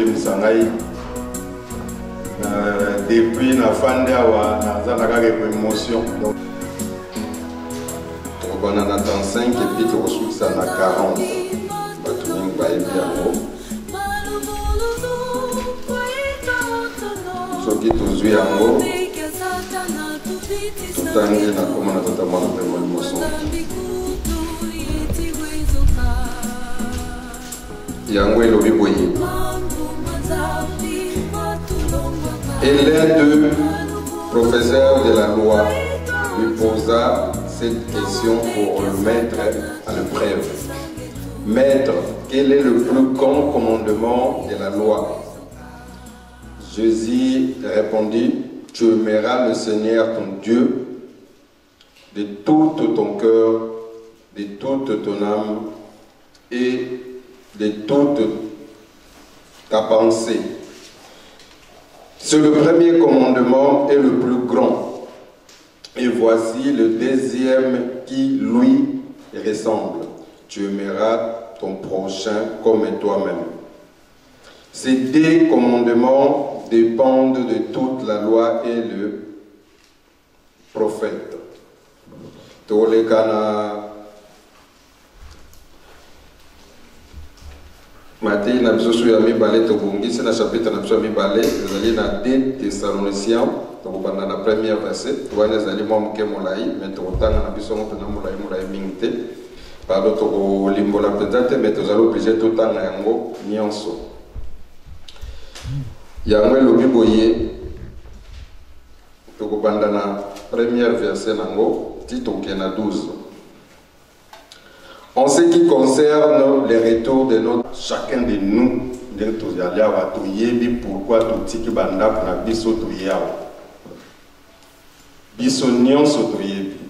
Misangai. Depuis la fin de la émotion. Donc, on a 5 et puis on reçoit ça à 40. Ce qui est aux yeux en haut, tout le temps, il y a comme on a totalement la émotion. Il y a un peu de boyer. Et l'un d'eux, professeur de la loi, lui posa cette question pour le mettre à l'épreuve. Maître, quel est le plus grand commandement de la loi? Jésus répondit, tu aimeras le Seigneur ton Dieu de tout ton cœur, de toute ton âme et de toute ta pensée. C'est le premier commandement et le plus grand. Et voici le deuxième qui lui ressemble. Tu aimeras ton prochain comme toi-même. Ces deux commandements dépendent de toute la loi et le prophète. Matthieu n'a besoin de mi balé to bongi c'est na chapitre n'a besoin mi balé les alliés na 2 Thessaloniciens donc pendant la première verset tu vois les alliés moi mke molai mais to tanga na biso mo na molai mingte par l'autre au limbo la peut-être mais tu allons obligé tout tanga yango nyonso yango lobi boye to ko pendant la première verset nango Tito kena 12. En ce qui concerne les retours de chacun de nous, pourquoi tout ce qui banda pour la biso to yao. Biso nyonso to yebi.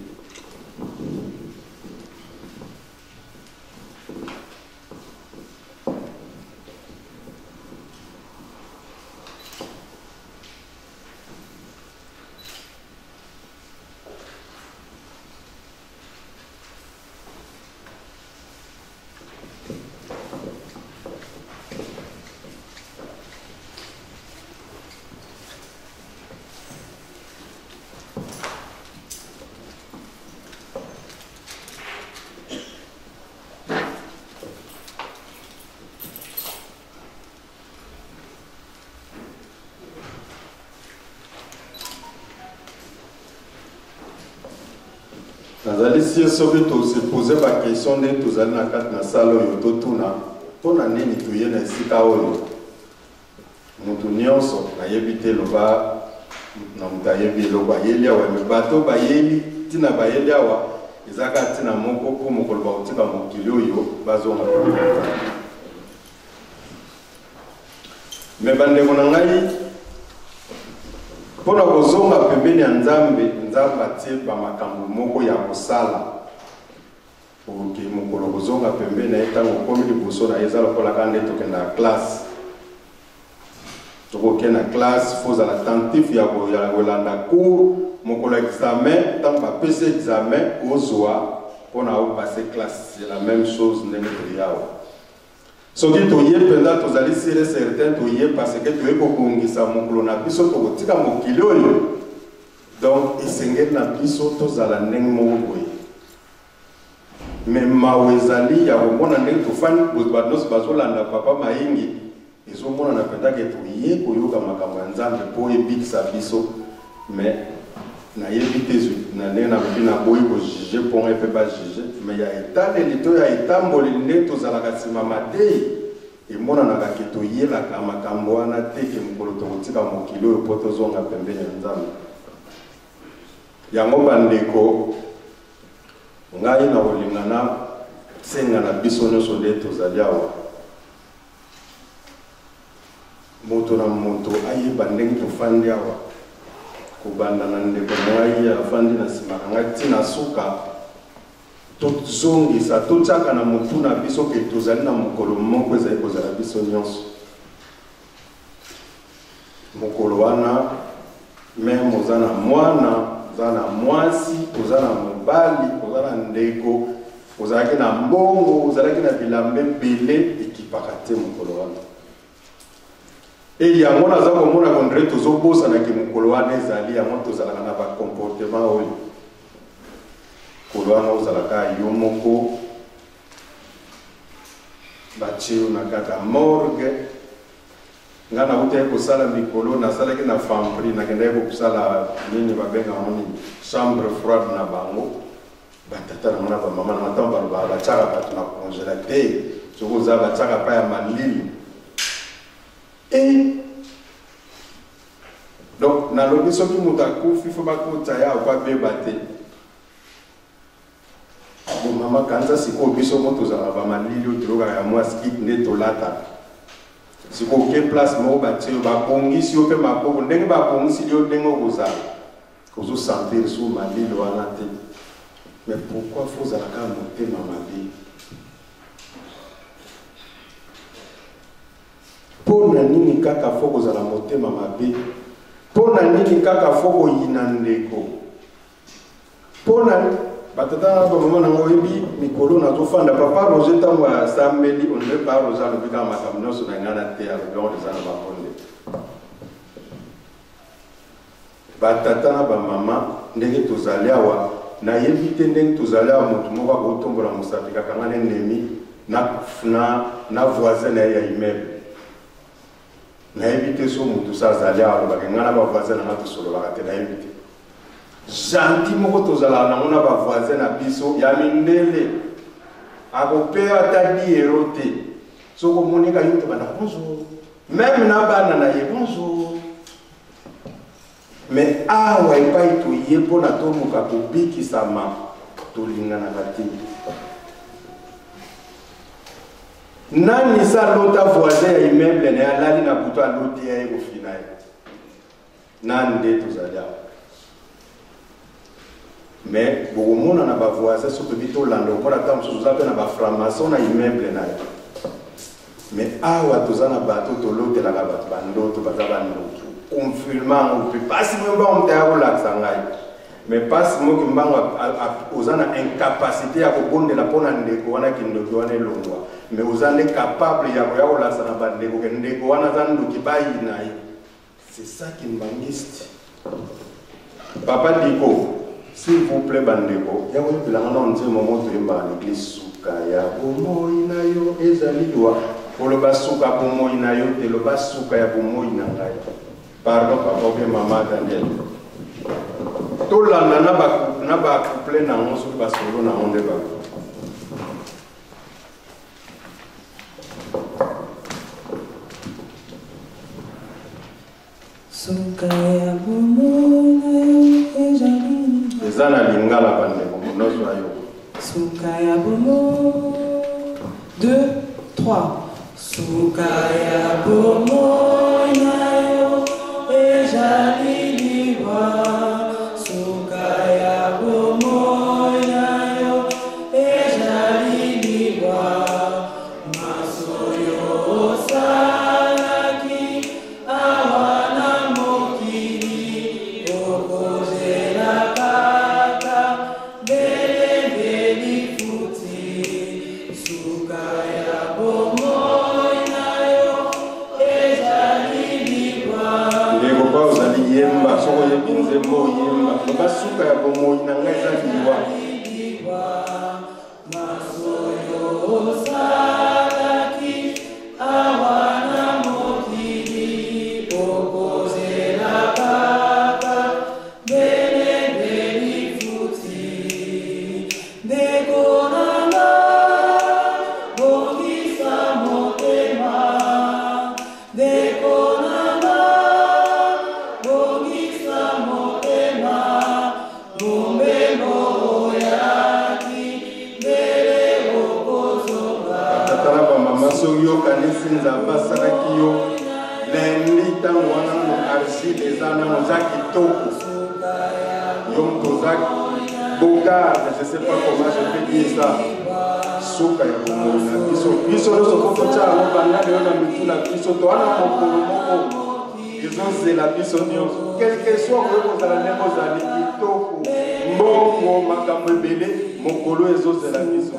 Si on se posait la question de tous les gens qui salle on a nini tuye na sika oyo mutu nyonso na yebite loba na mutayebi loba yelia wa bato ba yeli tina ba yelia wa izaka tina moko ko mokolo ba utika mokili oyo bazonga me bande mona ngai pona kozonga pembeni ya nzambe atie ba makambo moko ya kosala pour que mokolo kozonga pembeni na etango komi liboso na ezala kola kande tokenda na classe tokokenda na classe faut à l'attentif ya kolanda cours mokolo examen tant ba PC examen ozwa pona au passer classe c'est la même chose ndenge yao soki toye penda tozali sire certain toye parce que toye kokongisa mokolo na biso tokotika mokili oyo donc esengeli na biso tozala ndenge moko boye mais mawezali ya komona ndenge tofani badosi bazolanda papa mayingi ezomona na pendake toye koyoka makambo ya nzambe mpo ebikisa biso mais nayebi te na ndenge na bobi na boyi kojuge mpongo epe bajuge mais ya etaleli to ya etamboli ndenge tozalaka nsima matei emonanaka ke toyelaka makambo wana te ke mokolo tokotika mokili oyo mpo tozonga pembeni ya nzambe yango bandeko ngai na kolingana senga na biso nyonso nde tozali awa moto na moto ayeba ndenge tofandi awa kobanda na ndeko ngai afandi na nsima na ngai ntina suka tozongisa totiaka na motu na biso ke tozali na mokolo moko ezali kozala biso nyonso mokolo wana meme oza na mwana oza na mwasi oza na mobali oza na ndeko ozalaki na mbongo ozalaki na bilamba ebele ekipaka te mokolo wana Et il y a un monde qui a montré tous les boss qui ont colonisé les alliés, à tous les comportements. Colonisé les yomoko, bâtir une morgue. Nga na ute ko sala mikolo na sala ki na fampri na kende ko sala nini babenga moni chambre froide na bango batata na mona ba mama na matamba ba chaka ba tuna congélateur soko za ba chaka pa ya malili et donc na lobi soki mutaku fifo ba ko taya kwa be bate bo mama kanza siko biso moto za ba malili o droga ya moi skip ne tolata. Si vous avez place, vous avez si vous avez si vous vous sentir sous ma vie, mais pourquoi vous avez monter ma vie? Pour nani kaka foko za la monter ma vie? Pour nani kaka foko yinandeko? Pour nani batata ba mama na ngoyebi mikolo na tofanda papa roger tango ya samedi on ne pas roger le bika makamno so na ngana te ya lo de sana ba ponde batata na ba mama ndenge tozali awa na yebite ndenge tozali awa mutu moko ko tombola musafika kanga nemi na voisin ya immeuble na yebite so mutu sa zali awa ba ngana ba voisin na to solo ba te na yebite gentil moko tozala na mona ba voisin na biso ya mindele akopea ta diero te soko monika yote bana bonjour même na bana na ye bonjour mais awa epai to ye pona to muka kobiki sama to lingana kati nani sa lota voisin ya immeuble na alali na buto aloti ya ko final nande tozala. Mais beaucoup de gens ont voisin surtout vito lando pour attendre sous appel na ba franc-maçon na immeuble na. Mais awa tozana bato to lote la bato bando to bazaba ndo confirmant ou pas si même ba on ta relax ngai. Mais pas si mo ki mbango ozana incapacité ya ko bonde la pona ndeko wana kindoki wana longwa. Mais ozana capable ya ko ya relax na bande ko ndeko wana zando ki bayi na. C'est ça qui m'angiste. Papa Diko, s'il vous plaît, bandeko, ya wè bilanga on dit moment to yemba l'église suka ya bomo inayo ezaliwa polo basuka bomo inayo te lo basuka ya bomo inangai. Pardon papa bien maman Daniel. To landa na ba couple na onso ba solo na onde ba. Suka ya bomo inayo ezaliwa Zana lingala bande comme nos royaumes. Sukaya bomo 2 3 Sukaya bomo nayo ejali liwa Sukaya bomo nayo ejali liwa Masoyo salaki awana mokili okozela yemba soko yebinze mo yemba basuka ya bomo inanga ezaliwa masoyo salaki awana mokili okozela kaka bele beli futi dekonanga bongisa motema dekonanga Soyo kanisinza basaraki yo lendi tango wana no argile ezana mozaki toko yo mpozaki bogarde je sais pas comment je peux dire ça suka ya bomona biso nyonso po totyala banda leo na mituna biso towana mokolo moko ezozela biso nyonso quelque soit koyo kozala ndenge ozali kitoko mbongo makambo ebele mokolo ezozela biso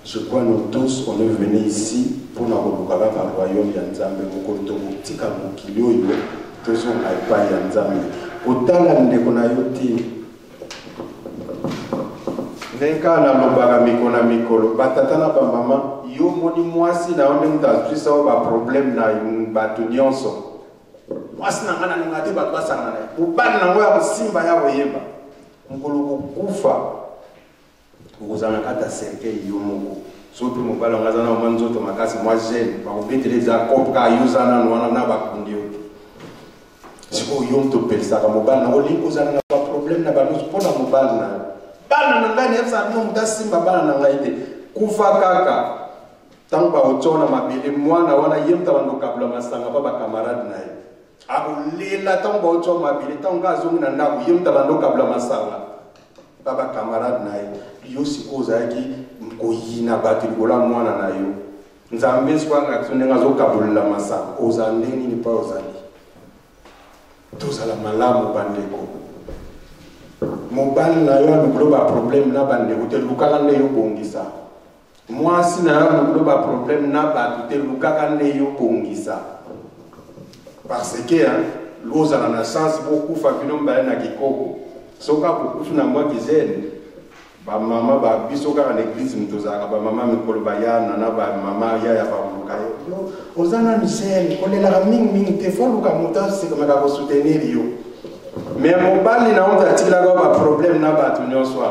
Je crois nous tous, on est venus ici pour nous retrouver dans le royaume de Nzambe. Nous sommes tous à Nzambe. Autant la ndeko Nenka na lobaka mikona mikolo batata na ba mama yo moni mwasi na onde mutazwisa ba problème na batu nyonso mwasi na ngana ngati batu basangana ubani na ngoya kusimba ya oyeba mukolo kufa ukuzana kata serke yo muko sopi mobala ngazana manzoto makasi mwa jeune ba ubeteleza kopka yuzana nwana na bakundio siko yo mto pesa ka mobala na olimpo zana na ba problème na ba pona mobala na bana na ngani yasa no mudasimba bana na ngaite kufa kaka tamba otona mabele mwana wana yemta bandoka bla masanga baba camarade naye akulela tamba otona mabele tanga azungu na ndaku yemta bandoka bla masanga baba camarade naye yosikoza yaki mkoyina bati gola mwana nayo nzambe swanga tsonenga zokabulula masanga ozandeni ni pa ozali tozala malamu bandeko mobali na yo alukuloba problème na bandeko te lukaka nde yo bongisa mwasi na yo alukuloba problème na bato te lukaka nde yo bongisa parce que lozala na chance bokufa bino mbala na kikoko soka bokufu na mwa kizene ba mama ba biso kaka na église mutozaka ba mama mikolo bayana na ba mama ya ba yo ozana misel kolela mingi te foluka mutasi kama ka soutenir yo. Mais mon bali na honte atila ba problème na batu nyonso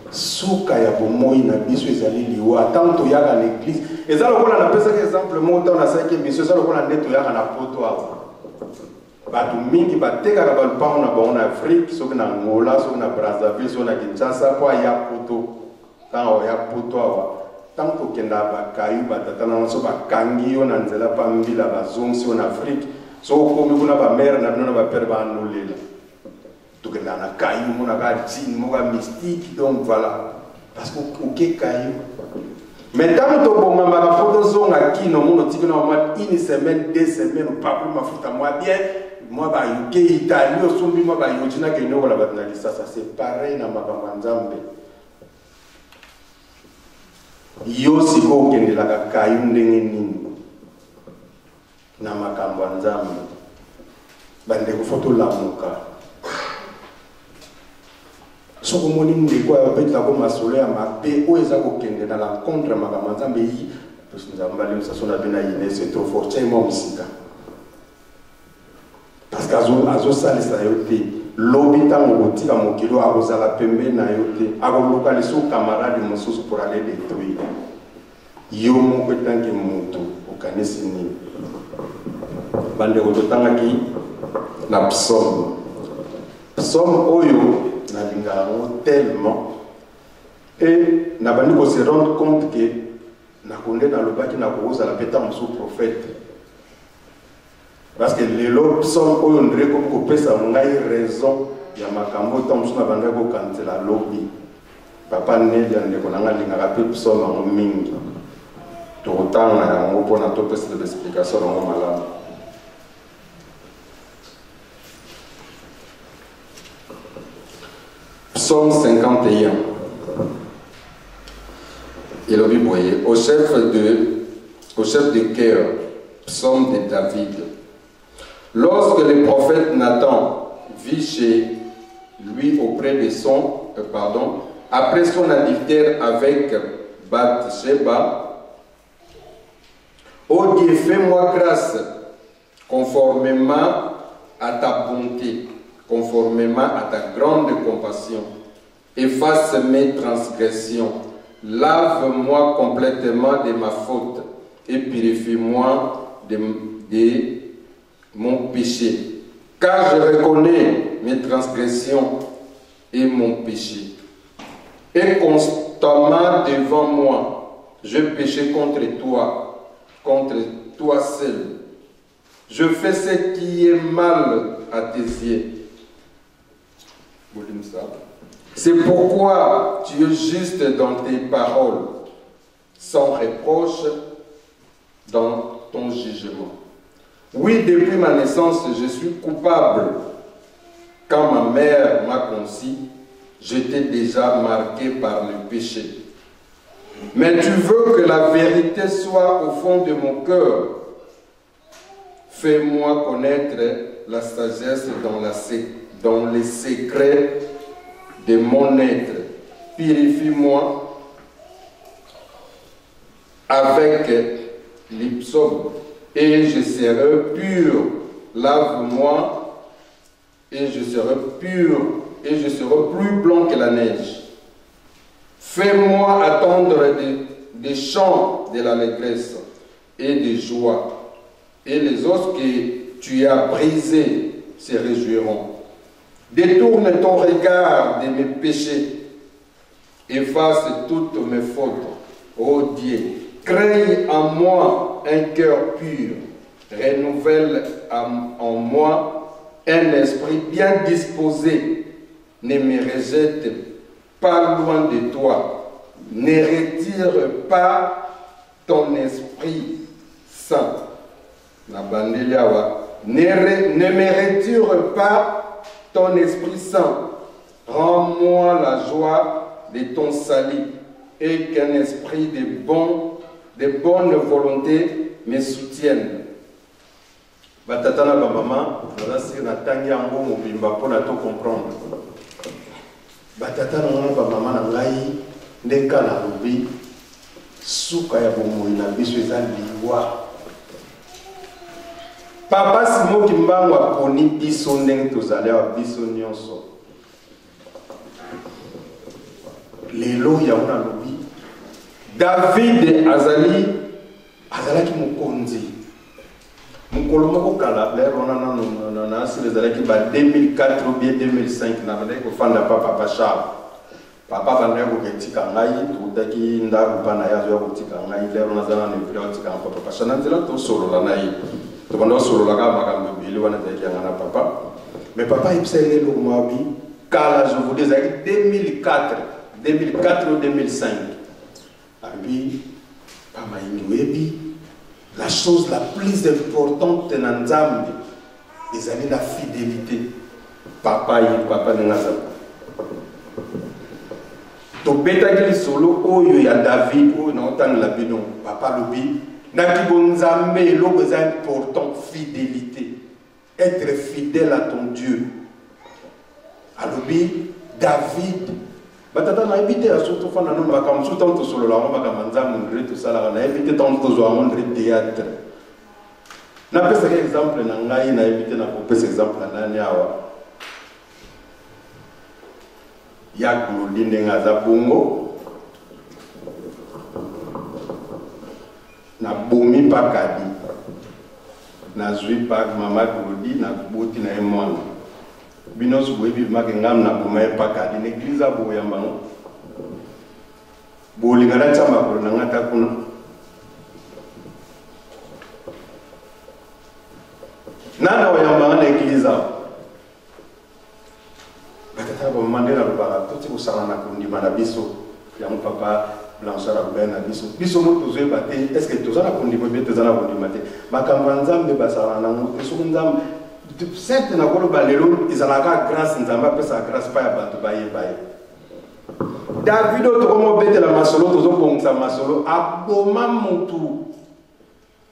suka ya bomoi na biso ezali liwa tanto yaka na église ezalo kola na pesa exemple monta na 5e biso ezalo kola ndeto yaka na poto awa bato mingi batekaka balupango na bango na Afrique soki na Angola soki na Brazzaville soki na Kinshasa po aya poto ntango oya poto awa ntango tokenda bakayu batata na so bakangi yo na nzela pa mbila bazongisi yo na Afrique so okomi kuna bamere na bino na bapere banolela tokenda na kayu monaka jini moka mystique donc voilà parce que oke kayu mais ntango tobongambaka po tozonga kino mono tiki na mwa une semaine 2 semaines pas plus mafuta moi bien moi ba yuke Italie osombi moi ba yojina ke nyokola batina lisasa c'est pareil na makambo nzambe yo siko okendelaka kayu ndenge nini na makambo nzambe bandeko foto lamuka soko moni ndeko ya betla ko masolo ya mabe o eza kokende na la contre makambo nzambe yi parce que nzambe ali msasona bina yine c'est trop fort chez moi musika parce que azo salisa yote lobi tango kotika mokilo akozala pembe na yote akoluka leso camarade mosusu pour aller détruire yo moko tanke moto okanisi nini bandeko totangaki na psaume oyo na lingala tellement et na bandi ko se rendre compte que na konde na lobaki na koza la peta mosu prophète parce que lelo psaume oyo ndre ko pesa ngai raison ya makambo tant na banda ko kansela lobi papa ne ya ndeko na ngali ngaka pe psaume ngo mingi to tanga yango pona to pesa de explication ngo malamu. Psaume 51. Il a vu voyez, au chef de cœur, psaume de David. Lorsque le prophète Nathan vit chez lui auprès de après son adultère avec Bathsheba, ô Dieu, fais-moi grâce conformément à ta bonté, conformément à ta grande compassion. Efface mes transgressions, lave-moi complètement de ma faute et purifie-moi de mon péché. Car je reconnais mes transgressions et mon péché. Et constamment devant moi, je péchais contre toi seul. Je fais ce qui est mal à tes yeux. C'est pourquoi tu es juste dans tes paroles, sans reproche dans ton jugement. Oui, depuis ma naissance, je suis coupable. Quand ma mère m'a conçu, j'étais déjà marqué par le péché. Mais tu veux que la vérité soit au fond de mon cœur. Fais-moi connaître la sagesse dans les secrets de mon être. Purifie-moi avec l'hypsome et je serai pur. Lave-moi et je serai pur et je serai plus blanc que la neige. Fais-moi attendre des chants de l'allégresse et des joies, et les os que tu as brisés se réjouiront. Détourne ton regard de mes péchés, efface toutes mes fautes, ô Dieu. Crée en moi un cœur pur, renouvelle en moi un esprit bien disposé. Ne me rejette pas loin de toi, ne retire pas ton esprit saint. Ne me retire pas ton esprit saint. Rends-moi la joie de ton salut et qu'un esprit de bonne volonté me soutienne. Batatana ba maman, nasi na tangi yango mobimba pona to comprendre. Batatana ba maman na ngai ndeka na lobi suka ya bomoi na biso eza liwa. Papa simoki mbango aponi biso ndenge tozali wa biso nyonso. Lelo ya una lobi David azalaki mokonzi. Mkolomoko kala l'air on a si les années qui va 2004 ou bien 2005 na bande ko fanda papa Charles papa bande ko ketika ngai tutaki ndaku pana yazo ya kutika ngai l'air on a zana ne vira kutika papa Charles nzela to solo la nai to bando solo la ka makambo bili wana zaki ngana papa mais papa ipsele lo mabi kala je vous dis 2004 ou 2005 abi pama ingiwebi. La chose la plus importante dans Nzambe, c'est la fidélité. Papa Nengaza. To beta ki solo oyo ya David oyo na otang la bidon. Papa lobi na ki bonzambe lo c'est important fidélité. Être fidèle à ton Dieu. Alobi David batata na éviter à surtout fana non ba comme surtout to solo la on ba kamanza mondre tout ça là na éviter tant to zo mondre théâtre na pesa exemple na ngai na éviter na ko pesa exemple na nani awa ya kulinde ngaza bongo na bomi pakadi na zui pak mama kuludi na boti na emwana binos boyebi makengam na boma pakadi l'église a boya mbango bolingana tsamba ko na ngata kuna nana oyamba na l'église batata ba mandela ba toti ko sala na kundi mana biso ya mon papa Blanchard Albert na biso mo tozo bate est-ce que tozo na kundi bo bete zana kundi mate makambo nzambe basala na mo so nzambe certes na kolo balelo izalaka grâce nzamba pesa grâce pa ya bato baye David to komo bete la masolo tozo bongsa masolo aboma mutu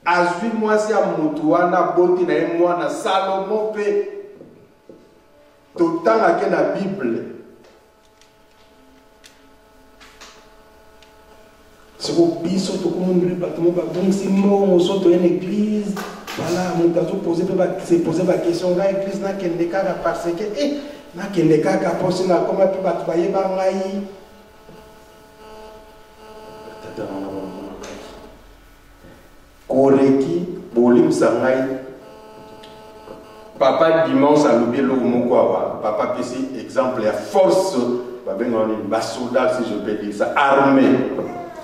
azwi mwasi ya mutu wana boti na ye mwana Salomo pe totanga ke na Bible siko biso to komo ndri bato mo ba bongsi mo soto en église. Voilà, mon gars, se poser la question, l'église n'a qu'un décalage parce que, n'a qu'un décalage à poser là, comment tu vas travailler par là. Koreki, bolim sangai. Papa dimanche à l'oublier le mot papa ici exemple la force, bah soldat si je peux dire ça, armée.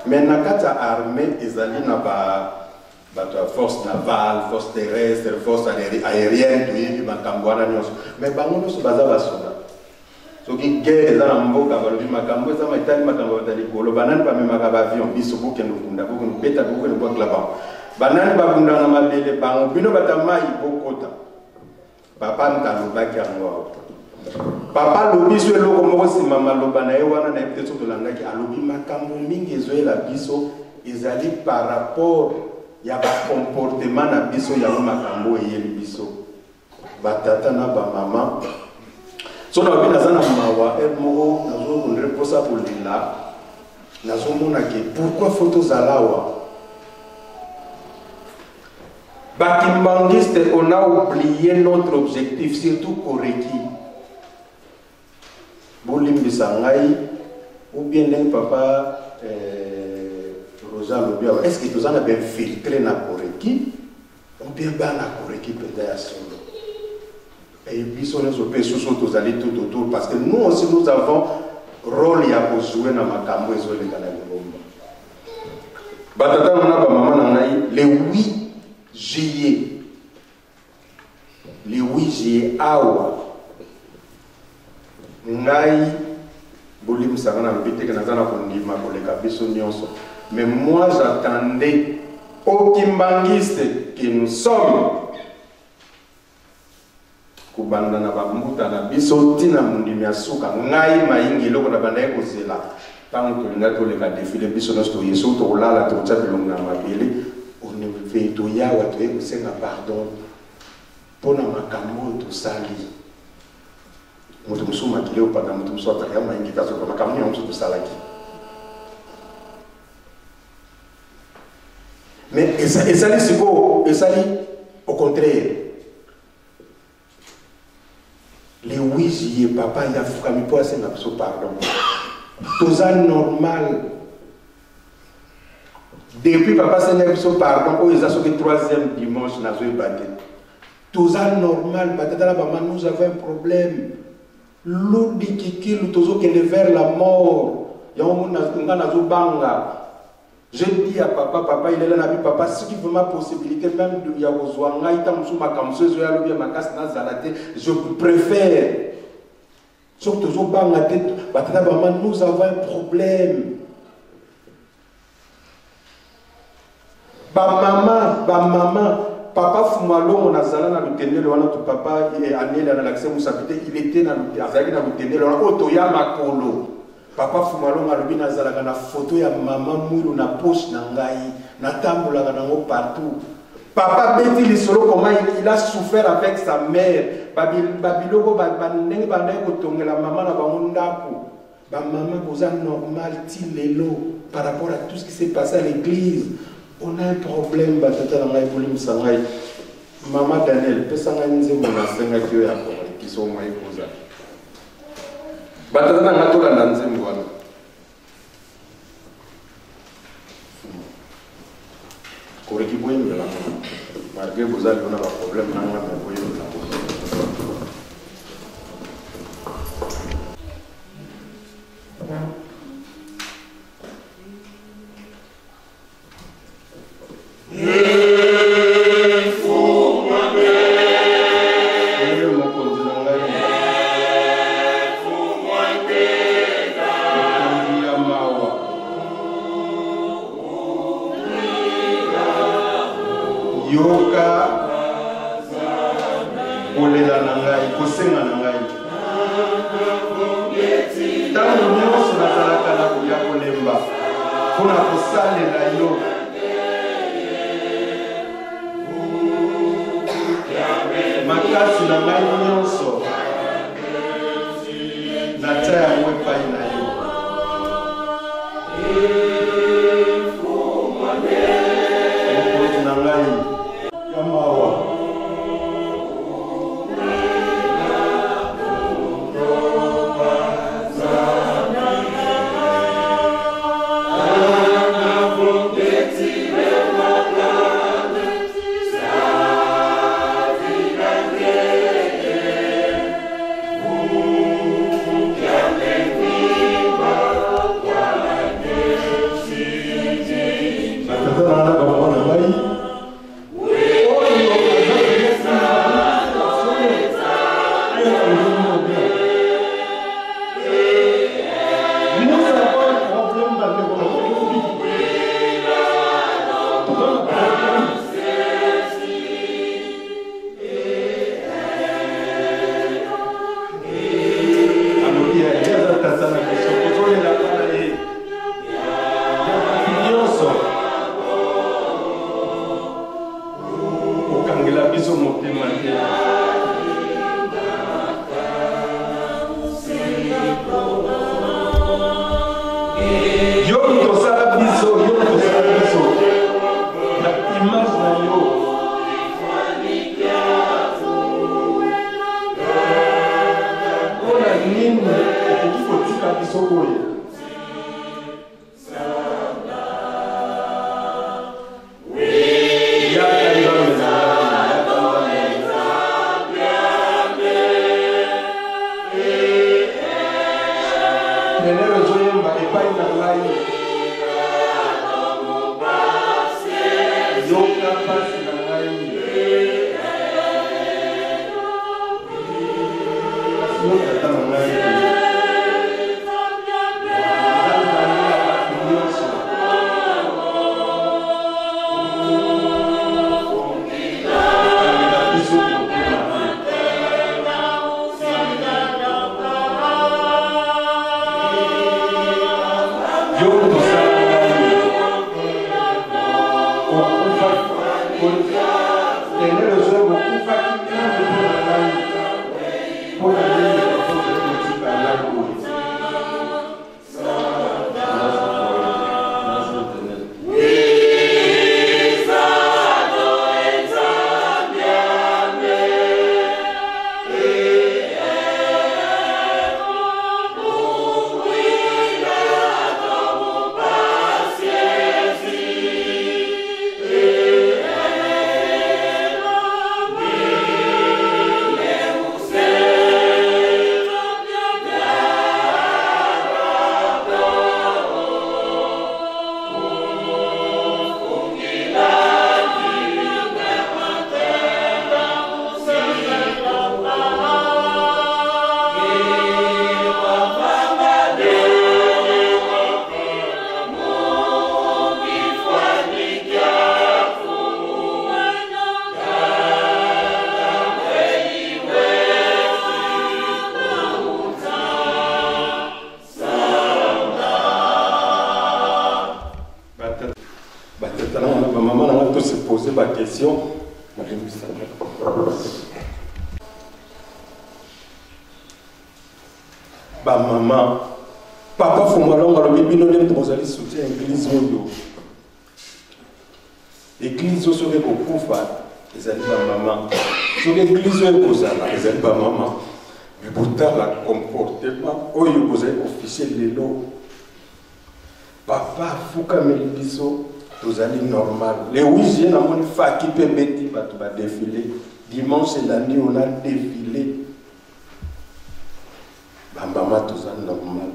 Mais nakata armée, ils allaient na ba force navale, force terrestre, force aérienne, tout y makambwana nyonso. Mais bango so baza basoda. So ki guerre za mboka balobi makambo za maitali makambo batali kolo banani pa memaka ba avion biso bokendo kunda bokendo beta bokendo kwa klaba. Banani ba kunda na mabele bango bino batamai bokota. Papa ntalobaki yango. Papa lobi so eloko moko sima maloba na ye wana na peut-être to langaki alobi makambo mingi ezoela biso ezali par rapport ya ba comportement na biso ya makambo eyeli biso batata na ba mama so na bina zana mawa moko nazo kundre posa polila nazo mona ke pourquoi photo zalawa bakimbangiste on a oublié notre objectif surtout Koreki bolimbisa ngai ou bien papa est-ce que tu as bien filtré na Koreki ou bien na Koreki peut-être à solo et puis on est opé sous tous aller tout autour parce que nous aussi nous avons rôle à jouer dans makambo ezo le kana bomba batata mona ba mama na ngai le 8 juillet awa ngai bolim sangana mbite que nazana kondima koleka biso nyonso. Mais moi j'attendais au kimbangiste que nous sommes kubanda na bamuta na biso tina mundimi asuka ngai maingi loko na bandaye kozela tango tolinga toleka défilé biso nosto yeso to lala to tsabilonga mabele on veut to yawa to ekosenga pardon pona makambo to sali mutu musuma kileo pada mutu musota ya maingi kaso kwa makambo ya mutu salaki. Mais et ça au contraire. Les 8 juillet, papa, il a fait un peu pardon. Tout ça normal. Depuis papa Seigneur Biso pardon, oh ils ont sauvé 3e dimanche na zo batté. Tout ça normal, nous avons un problème. L'eau dit qui nous vers la mort. Je dis à papa, il est là, papa, si tu veux ma possibilité, même de je préfère. Sauf que nous avons un problème. Maman, papa Fumalo, on a zala na l'hôtel, on a tout papa, il est allé dans l'accès, il était dans l'hôtel, on a Otoya Makolo. Papa Fumalo, on a le nazala, na photo ya maman mouilou na poche na ngai, na tambola na ngo partout. Papa Betty Lissolo, comment il a souffert avec sa mère. Babiloko, Baneng Baneng, la maman na Bangondapo. Maman, vous êtes normal, Tilelo, par rapport à tout ce qui s'est passé à l'église. On a un problème, maman Daniel, peut s'en aller mon enseignant qui sont moi épousa. Batata na tola na nzembo wana. Koreki boyembe la. Malgré vous avez un problème na ngana boyembe la. poser ma question. Bah maman, papa faut moi longa le bébé non dem tozali soutien église oyo. Église oyo soki kokufa ezali ba maman. Soki église oyo kozala ezali ba maman. Mais pourtant la comportement oyo kozali officiel lelo. Papa fuka melibiso tozali normal. Le 8 juillet na moni faki pe beti batu ba défilé. Dimanche lundi on a défilé. Ba maman tozali normal.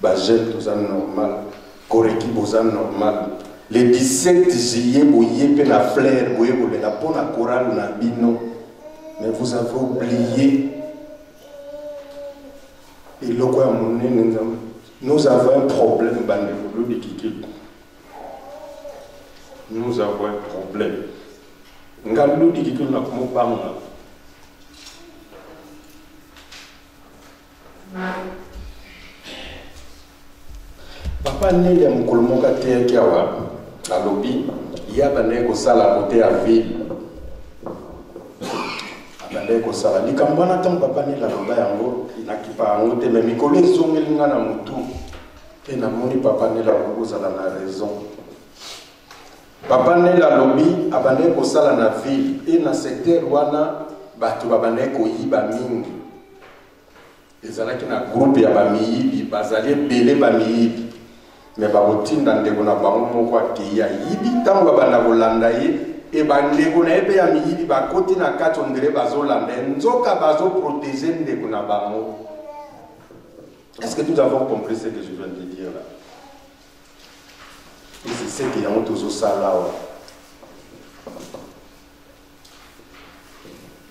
Ba jeune tozali normal. Koreki bozali normal. Le 17 juillet boye pe na fleur boye boye la pona chorale na bino. Mais vous avez oublié. Et le quoi nous avons un problème, nous avons un problème. Papa né ya mukolomoka te kiawa à lobby, il y a bané ko sala côté à ville. Abandé ko sala likambana tant papa né la loba yango inakipa yango te mais mikolo ezongeli nga na mutu. Et na moni papa né la kozala na raison. Papa né la lobby abandé ko sala na ville et na secteur wana batu babandé ko yiba mingi. Ezalaki na groupe ya bamiyibi bazali belé bamiyibi. Mais babotinda ndeko na bango moko akeya yibi tango banda kolanda ye e bandeko na ebe ya miyibi bakoti na kati ondire bazolanda nzoka bazo protéger ndeko na bango. Est-ce que nous avons compris ce que je viens de dire là? Et c'est ce qu'il y a toujours ça là.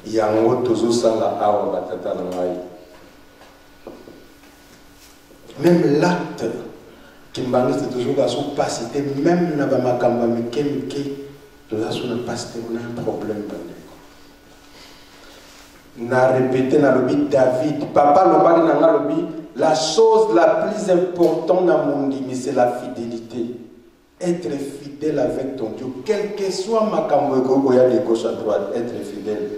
Il y a toujours ça là awa batata na ngai. Même l'acte Kimbangi c'est toujours à son passé, même na ba makamba mike nous avons passé on a un problème na répété na lobi David papa lobaki na nga lobi la chose la plus importante dans mon vie c'est la fidélité, être fidèle avec ton Dieu quel que soit makambo ko ya de gauche à droite, être fidèle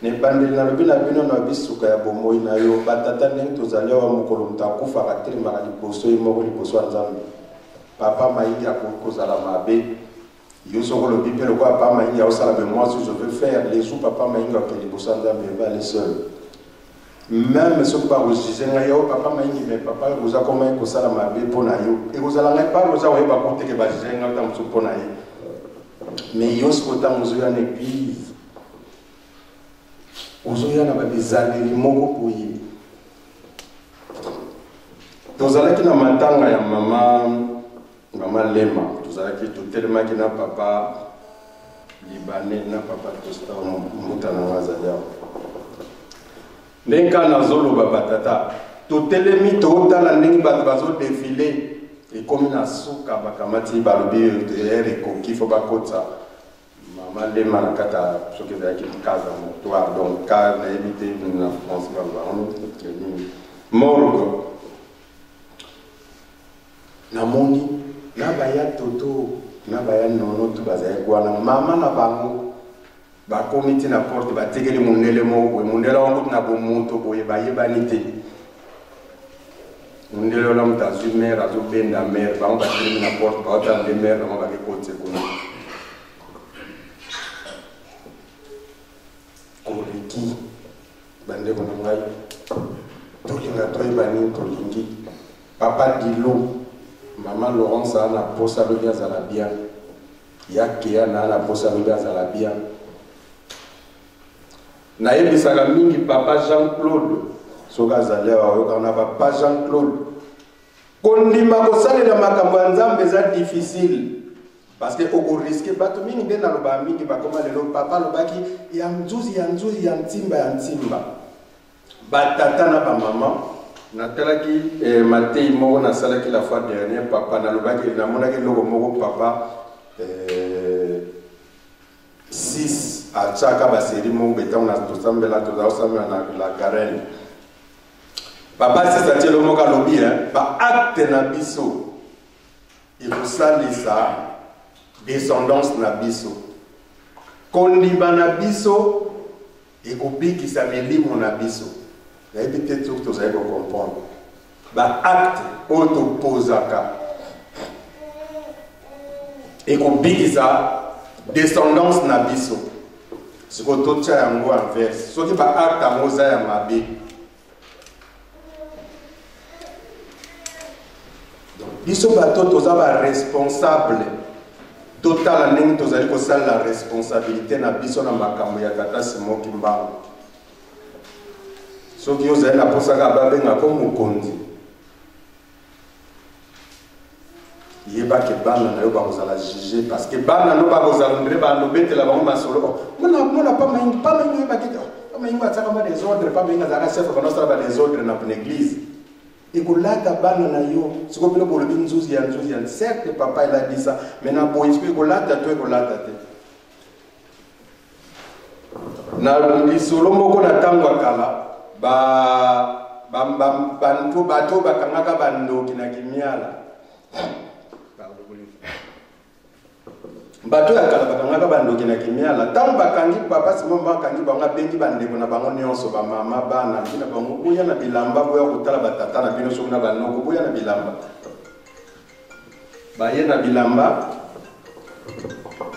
ne bandeli na lobi na bino na bisuka ya bomoi na yo batata ndenge tozali wa mokolo mtakufa katrima liboso imoko liboso ya Nzambe papa maïki a kozala mabe yo soko lobi pe le quoi papa maïki a osala mais moi si je veux faire les jours papa maïki a ke liboso ya Nzambe va aller seul même ce pas rejeter nga yo papa maïki mais papa oza comment kozala mabe pona yo et kozala nga pas oza oyeba kote ke ba jenga ta mso pona ye mais yo soko ta mzo ya église ozoya na bazali moko poyi tozalaki na matanga ya mama Lema tozalaki totelema ki na papa libanais na papa tosta mbuta na wazali ndenka nazoloba batata totelemi totala ndenge bato bazo défilé ekomi na suka bakamati balobi ere koki fo bakota mama Lema na kata soki ezalaki kaza motoire donc car na évité na France morgue na moni na baya toto na baya nono tu bazali kwana mama na bango ba komiti na porte ba tegeli munele mo munele wango na bomuto boye baye banite munele wala mutazu mère azo benda mère ba on ba tegeli na porte ba ota de mère na ba ke kote kuna koliki bande ko ngai to linga to ibani to lingi papa dilo maman Laurence a la posa le bien à la bien. Yakia na la posa le bien à la bien. Naïbi Salamingi papa Jean-Claude. Soga Zalewa on papa Jean-Claude. Kondima kosale na makambo ya Nzambe za difficile. Parce que au risque bato mingi ndena loba mingi bakoma lelo papa lobaki ya nzuzi ya ntimba. Batata na ba maman natalaki matei moko na salaki la fois dernière papa na lobaki na monaki logo moko papa 6 a chaka ba série moko betango na tosambela tozosambela na la garenne papa 6 a tielo moko lobi ba acte na biso il faut ça descendance na biso kondima na biso ekobikisa milimo na biso. Nayebi te soki tozali kocomprendre baacte oyo topozaka ekobikisa descendance na biso. Siko totya yango inverse soki baacte yango oza ya mabe. Biso bato toza ba responsable total ndenge tozali kosala la responsabilité na biso na makambo ya tata Simon Kimbangu. Soki ozali na posaka babenga ko mokonzi yebake bana na yo bakozala juge parce que bana no bakozala ndre balobetela bango masolo mona pa maingi yebake pa maingi batsaka ba désordre pa maingi azaka chef banosala ba désordre na l'église. Ekolata bana na yo siko bino bolobi nzuzi ya certes papa il a dit ça mais na boy siko ekolata to ekolata te na lisolo moko na tango akala bantu bato bakangaka bandoki na kimiala bato ya kala bakangaka bandoki na kimiala tango bakangi papa Simon bakangi bango bengi bandeko na bango nyonso ba mama bana bina bango boya na bilamba boya kotala batata na bino soki na banoko boya na bilamba baye na bilamba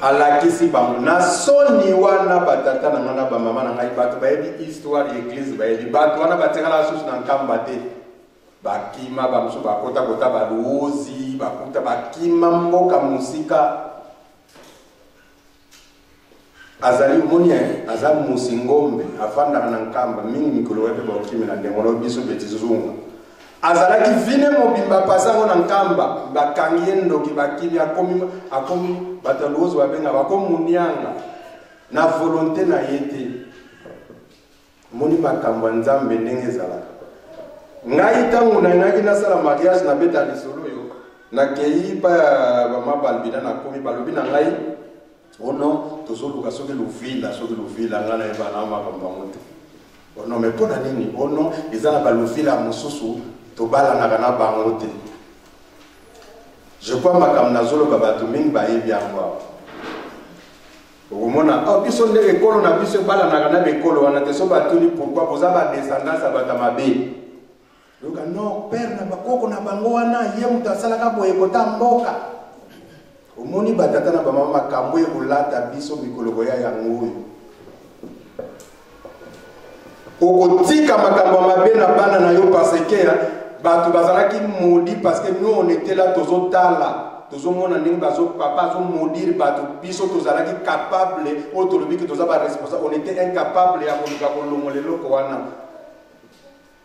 alakisi bango na soni wana batata na ngana ba mama na ngai bato bayebi histoire ya église bayebi bato wana batekala susu na nkamba te bakima bamusu bakota kota baluozi bakuta bakima mboka musika azali monia aza musingombe afandaka na nkamba mingi mikolo wepe bakimi na ndengo biso betizunga azalaki vine mobimba pasango na nkamba bakangi ndoki bakimi akomi bataluozi babenga bakomunianga na volonté na yete moni makambo nzambe ndenge ezalaka ngai tango na ngaki nasala mariage na beta lisolo yo nakei pa bama balbina na komi balobi na ngai ono tozoluka soki luvila ngana ebana makambo yango te ono me mpona nini ono eza na baluvila mosusu tobalanaka na bango te. Je crois makambo nazoloba bato mingi bayebi yango awa okomona biso nde ekolo na biso ebalanaka na bekolo wana te so batuni pourquoi boza badescendance ya bato mabe yoka non père na bakoko na bango wana ye moto asalaka boye kota mboka omoni batata na bamama makambo ekolata biso mikolo koya yango oyo okotika makambo mabe na bana na yo parce que bato bazalaki maudit parce que nous on était là tozotala tozomona ndenge papa azomaudire bato biso tozalaki capable oyo tolobi ke toza baresponsable on était incapable ya koluka kolongola eloko wana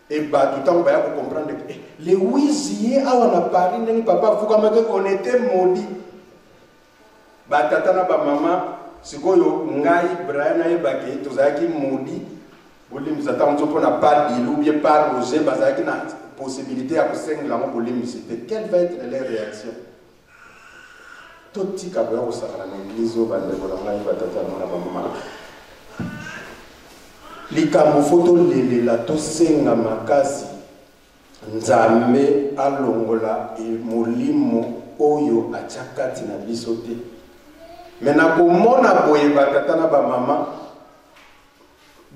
et bato ntango baya kocomprendre le 8 juillet awa na Paris ndenge papa afukamaki on était maudit batata na bamama sikoyo ngai Brian ayebaki tozalaki maudit bolimisa ntango nzopona par dilu bien par Roger bazalaki na possibilité à kusengela ngo bolimicité. Quelle va être leur réaction? Tout tika boya ko sala na église o bande ko la ngai batata na mama likambo foto lelela to senga makasi nzambe alongola e molimo oyo achakati na biso te mena komona boye batata na ba mama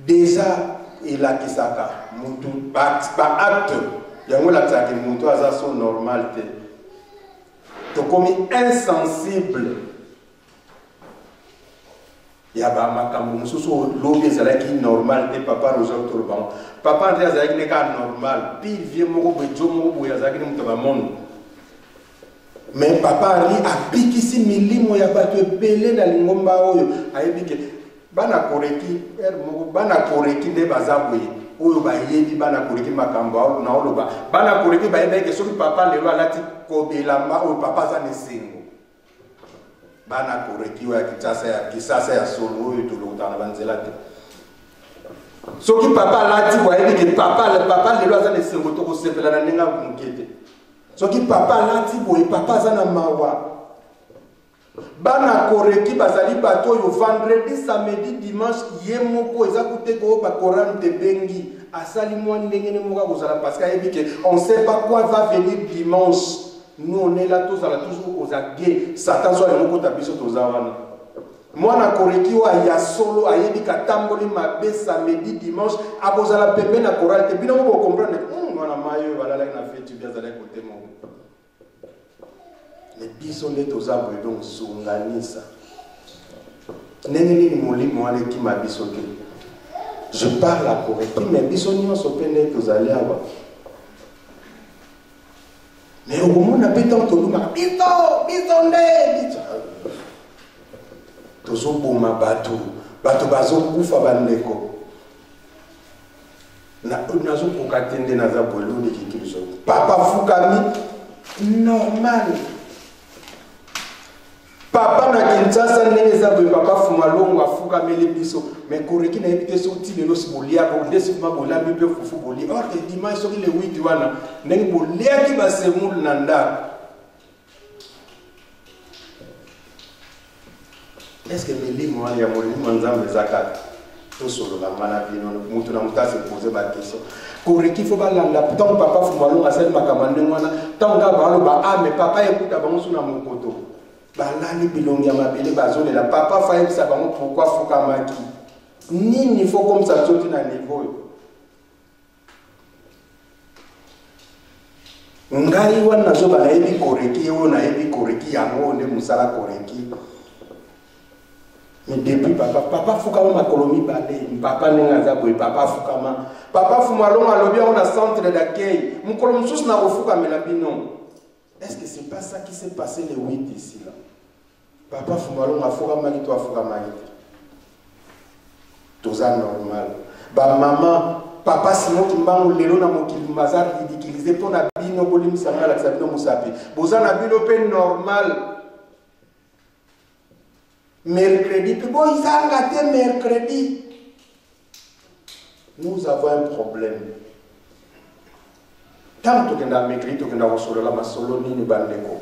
déjà ilakisaka mutu ba acte yango la tsaki mutu aza so normal te to komi insensible ya ba makambo mususu lobi ezalaki normal te papa Roger Tolban papa André azalaki neka normal pire vie moko bejo moko boya azalaki ni mutu ba monde mais papa ari abikisi milimo ya bato ebele na lingomba oyo ayebike bana koreki nde bazaboye oyo bayebi bana koreki makambo awo na oloba bana koreki bayebeke soki papa lelo alati kobelamba oyo papa aza nesengo bana koreki oyo ya kisasa ya solo oyo tolokotaka na banzela te soki papa alati bayebike papa lelo aza nesengo tokosepela na ndenge amuke te soki papa alati boye papa aza na mawa bana koreki bazali bato oyo vendredi samedi dimanche ye moko eza kuteko ba Coran te bengi asali mwa ndenge ne moka kozala parce que ayebike on sait pas quoi va venir dimanche nous on est là tous toujours aux aguets satan soit moko tabiso toza wana Moi, na koreki wa ya solo ayebi katamboli mabe samedi dimanche aboza la pembe na chorale te bino mo comprendre mwana mayo balala na fête bien zala côté mo les biso ne toza bo donc sunganisa nene ni molimo ale ki mabiso ke je parle à koreki mais biso ni so pene tozali awa mais au moment na pétant to luma biso nde tozo boma bato bazo kufa bandeko nazo kokatende na za boloni kikibiso papa fukami normal papa na Kinshasa ndenge za boye papa fumalongo afukameli biso mais koreki na ebite sorti lelo sibolia ko ndesi ma bolambi pe fufu boli or que dimanche soki le 8 wana ndenge bolia ki basemul na ndako. Est-ce que milimo ya molimo nzambe zakaka to solo la mana bino mutu na mutase poser ba question koreki fo balanda tant papa fumalongo asali makamande mwana tant nga balo ba mais papa ekuta bango suna mokoto balali bilongi ya mabele bazolela papa fayebisa bango pourquoi fukamaki nini faut comme ça zoti na niveau ngai wana nazo banayebi koreki oyo nayebi koreki yango nde musala koreki. Mais depuis papa fukama makolomi bale papa nengaza boy papa fukama papa fumalongo alobi on a centre d'accueil mukolo mususu na kofuka melabino. Est-ce que c'est pas ça qui s'est passé le 8 ici là? Papa fumalongo afukama ki to afukama ki toza normal ba maman papa sino kimbango lelo na mokili mazar ridiculiser pona bino bolimisa ngala sabino musapi boza na bino pe normal. Mercredi, puis bon, ils ont gâté mercredi. Nous avons un problème. Tant que nous avons mercredi, nous avons solo la masolo ni ni bandeko.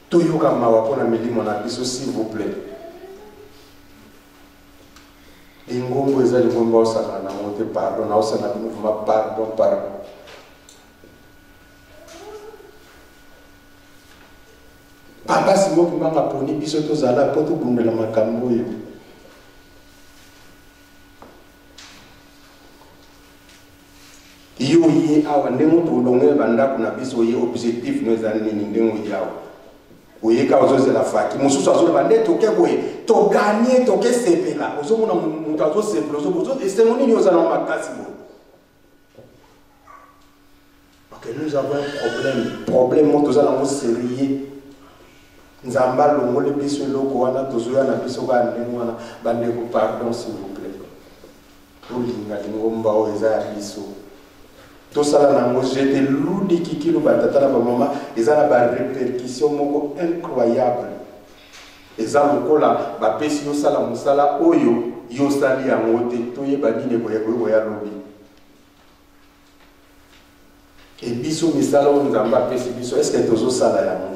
Tout yoga mawapona mili monabiso s'il vous plaît. Ingombo ezali ngombo osana na monte pardon, na osana mouvement pardon. Papa simo kimanga poni biso tozala po tobundela makambo oyo yo ye awa ndenge tolonge bandako na biso ye objectif no ezali nini ndenge yawo oyeka ozozela faki mosusu azoloba nde toke boye toganye toke sepela ozomona moto azosepela esengo nini ozala na makasi boye. Ok, nous avons un problème mo tozala ngo sérieux nzamba longole biso loko wana tozoya na biso ka ndenge wana bandeko pardon s'il vous plaît tolinga lingomba o eza ya biso tosala nango jete ludi kikilo batata na bamama eza na ba répercussion moko incroyable eza lokola bapesi yosala mosala oyo yosali yango te toyeba nini boya lobi e biso misala oyo nzambe apesi biso est ce que tozosala yango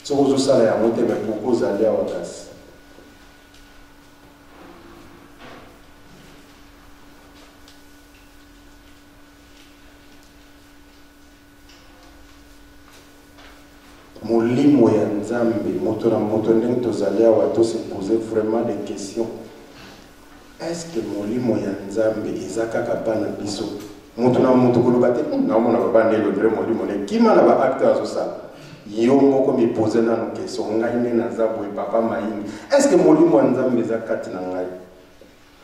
ce que vous savez à monter, mais pourquoi vous allez à Wakas? Molimo ya nzambe, moto na moto ndenge tozali awa to se poser vraiment des questions. Est-ce que molimo ya nzambe eza kaka bana biso? Moto na moto koloba te, na mona baba ndelo ndre molimo ne kima na ba acteur azosala. Yo moko mi poser na no question ngai ne naza boy papa maini est-ce que molimo nzambe za kati na ngai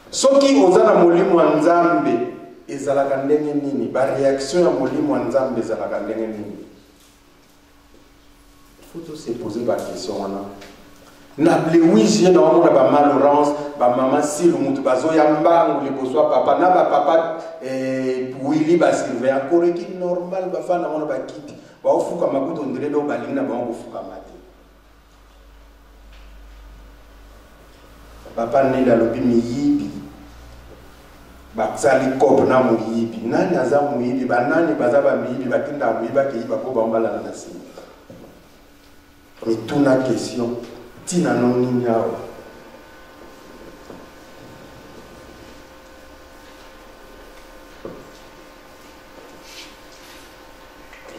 soki oza na molimo nzambe ezalaka ndenge nini ba réaction ya molimo nzambe ezalaka ndenge nini faut se poser ba question wana na le 8 juillet na mona ba malorance ba mama silu mutu bazoya mbangu liboswa papa na ba papa Willy ba Sylvain koreki normal ba fana mona ba kiti ba ofuka makuto ndrebe o balina ba ofuka mate papa nenda lobi miyibi ba tsali kopo na muyibi nani aza muyibi ba nani baza ba miyibi batinda muyiba ke iba ko ba mbala na sima mais tout na question tina non nini awa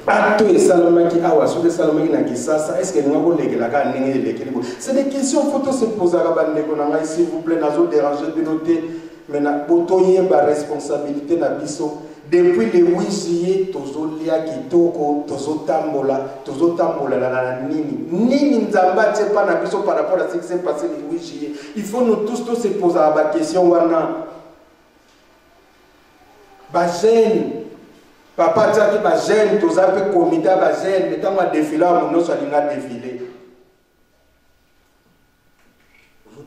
bato esalamaki awa soki esalamaki na Kisasa est-ce que ninga kolekelaka ndenge elekeli boye? C'est des questions photo se posaka bandeko na ngai s'il vous plaît nazo déranger bino te mais na botoyeba responsabilité na biso. Depuis le 8 juillet tozolia kitoko tozotambola na nini nzamba tie pa na biso par rapport à ce qui s'est passé le 8 juillet. Il faut nous tous se poser la question wana ba jeune papa taki ba jeune toza pe comité ba jeune metango a défiler mon so alinga défiler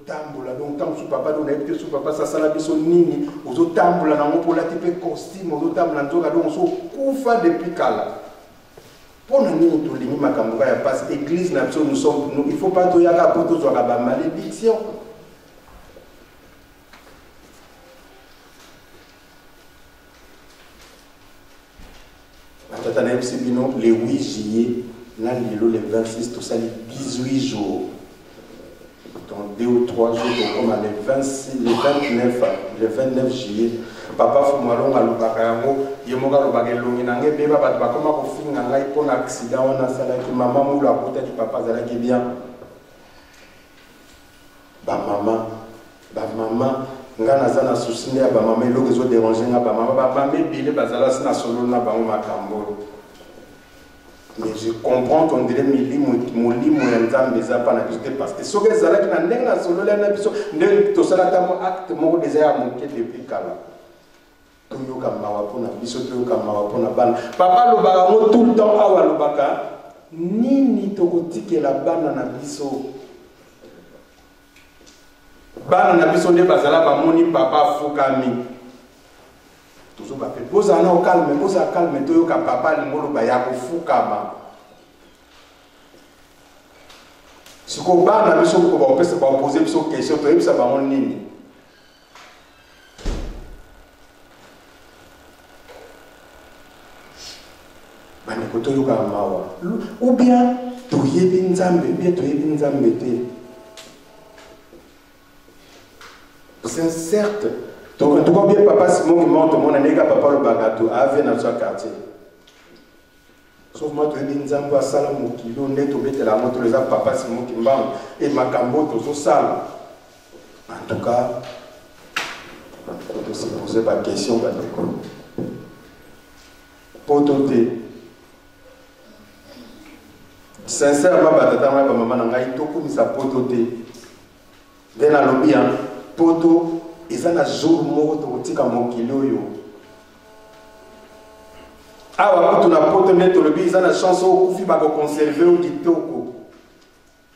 tambola donc tant sous papa donc na sous papa ça sala biso nini ozo tambola na ngopola type costume ozo tambola nzoka donc so kufa depuis kala pona nini to lingi makambo ya passe église na biso nous sommes nous il faut pas to yaka poto zo ba malédiction. Tata na bino le 8 juillet na lilo le 26 tout ça les 18 jours. Donc 2 ou 3 jours, comme le 29 juillet, papa Fumalong a l'Ubakayango, Yemoga Lubagelong, et Nange Beba, Bakoma Kofing, un pour accident, on a salaki, maman moula, peut-être papa Zalaki bien. Maman, Ngana Zana Soussine, maman, le réseau dérangé, maman, Bile, Bazalas, Nasolona, Bama Kambo. Mais je comprends qu'on dirait parce que ce que les Zalaki n'a solo la nabiso, ne to salatamo acte mo déjà manqué depuis kala. Toyo kamawa pona biso toyo kamawa pona ban. Papa lo baka mo tout le temps awa lo baka nini tokotike la bana na biso. Bana na biso nde bazala ba moni papa fukami. Toujours pas fait. Boza na au calme, boza calme, toyo ka papa lingolo ba ya kufukama. Si ko ba na biso ko ba opesa ba poser biso question to ebisa ba on nini. Bani ko toyo ka mawa. Ou bien to yebi nzambe, bien to yebi nzambe te. C'est certes. Donc, en tout cas, bien, papa Simon qui monte, mon année, papa le bagato, avait dans son quartier. Sauf moi, tu es bien, Nzamba, Salam, Kilo, net, au bête, la moto, les papa Simon qui m'en, et ma cambo, tout ça. En tout cas, on se posait pas de question, pototé. Sincèrement, batata, maman, nangai, tout comme ça, pototé. Dès la lobby, poto. Et ça n'a jour mot de tika mokilo yo. Ah ouais, quand on a pote net le bi, ça n'a chance au kufi ba ko conserver au kitoko.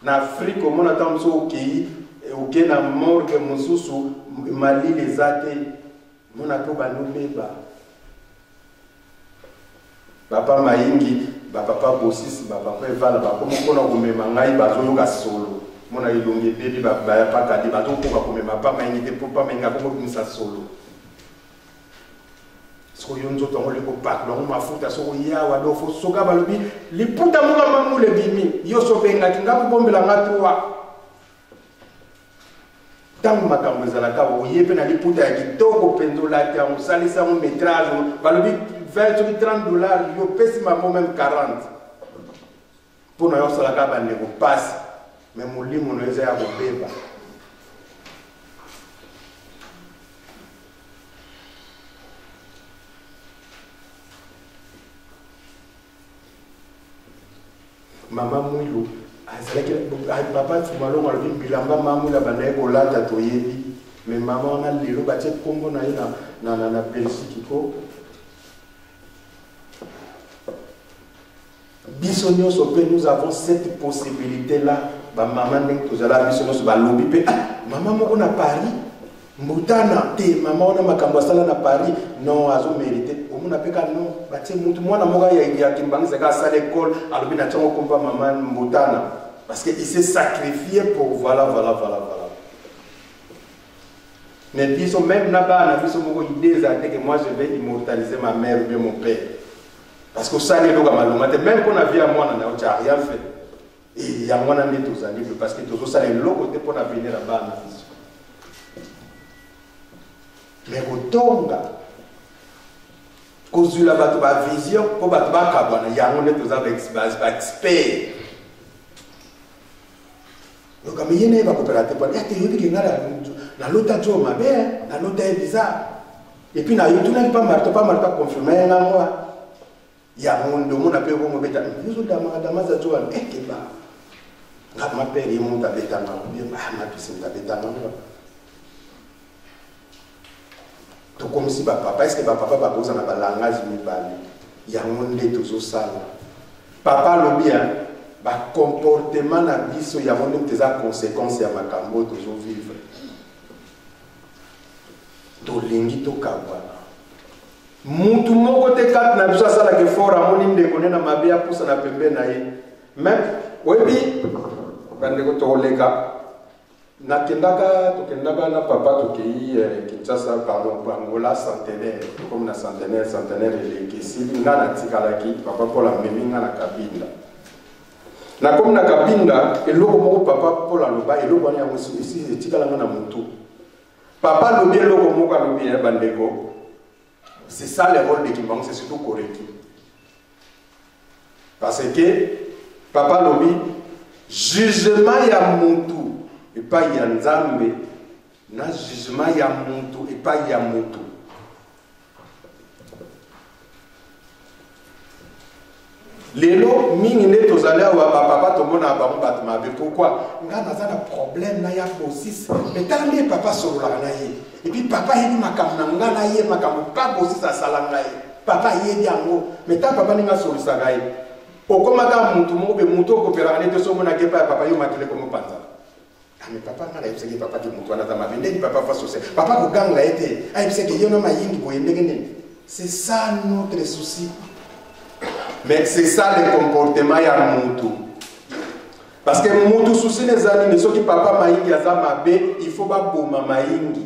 Na Afrique on attend so okei et ok na morgue mususu Mali les ate. Mon ato ba no beba. Papa Maingi, papa Bossis, papa Evala, ba komo kona komema ngai ba zo yoka solo. Mon a ilongi baby ba pas kadi ba to ko ko mema pa maingi te pour pas menga ko misa solo. So yonzo to ngole ko pak lo mafuta so ya wa do fo soka ba lobi li puta mo mamu le bimi yo so benga kinga ko bombela ngatuwa. Tant makambo ezalaka oyepe na li puta ya kitoko pendola te on salisa mon métrage ba lobi 20 ou 30 dollars yo pesi mamo même 40. Pour na yo salaka ba ne ko passe. Mais mon lit, mon oeil, à vos bébés. Maman Mouilou, papa, tu m'as dit, bilamba, maman, la banane, au lac, à toyebi. Mais maman, on a l'îlot, bah, tu sais, comme on a eu dans la Belgique. Bisognos, nous avons cette possibilité-là. Maman n'est toujours là, bisognos, lobby. Maman, on a Paris. Moutana, maman, on a Macambasala à Paris. Non, à mérité. On a pas non. Moi, il y a qui m'a dit à l'école, à l'obination, on va maman Moutana. Parce qu'il s'est sacrifié pour voilà. Mais bisognos, même là-bas, on a vu idée que moi, je vais immortaliser ma mère ou bien mon père. Parce que ça n'est pas mal. Même qu'on a vu à moi, on n'a rien fait. Et il y a moins d'années tous les livres. Parce que tout ça, c'est l'autre côté pour venir là-bas. Mais au Tonga, kozula bato ba vision po bato ba kabwana yango ne toza ba expert donc mais yene ba coopérative pour ete yobi ki ngala na lota jo mabe na lota e bizarre et puis na yotu na pas marto confirmer na moi ya monde mo na pe ko mo beta biso dama za jo an ekeba ngap ma pe ye mo ta beta na bien ma pisi ta beta na to comme si papa est-ce que papa va poser na langage mi bali ya monde toujours ça papa lo bien ba comportement na biso ya monde des conséquences ya makambo toujours vivre to lingi to kabwana mutu moko te kat na biso sala ke fora moni ndeko na mabia pusa na pembe na ye même webi bande ko to leka na tokendaka na papa tokei Kinshasa pardon Angola centenaire comme na centenaire elekesi nga na tikalaki papa pola memi nga na kabinda na comme na kabinda eloko moko papa pola loba eloko wana yango esi etikala nga na mutu papa lobi eloko moko alobi bandeko c'est ça le rôle de Kimbangu c'est surtout correct parce que papa lobi jugement ya mutu et pas ya nzambe na jugement ya mutu et pas ya mutu lelo mingi ne tozali awa papa tomona bango bato mabe pourquoi nga naza na problème na ya bosis mais tala papa sololaka na ye et puis papa yebi makambo na nga na ye makambo pa bosis asala ngai papa yebi yango mais ta papa ninga solisaka ye okomaka mutu moko be mutu okopelaka nete somonake pa ya papa yo makile komo panza mais papa nga ayebisaki papa ke mutu wana aza mabe ndeni papa fa sose papa kogangela ye te ayebisaki ye no mayingi boye ndenge nini c'est ça notre souci. Mais c'est ça le comportement ya mutu. Parce que mutu souci les amis, ceux qui papa maïngi aza mabe, il faut pas boma maïngi.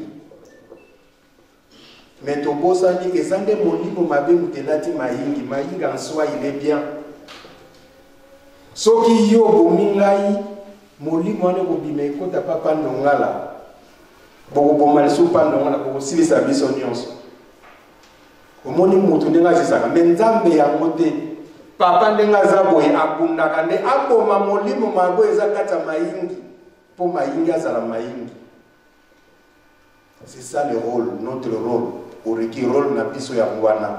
Mais to bossa ni ezande molimo mabe mutelati maïngi, maïngi en soi il est bien. Ceux qui yo bomingai molimo ane ko bime ko ta papa ndongala. Boko boma le soupa ndongala ko silisa biso nyonso. Omoni mutu ndenga zisaka menzambe ya mote papa ndenga zaboye abundaka nde aboma molimo mago eza kata maïngi po maïngi azala maïngi. C'est ça le rôle, notre rôle oreki rôle na biso ya ngwana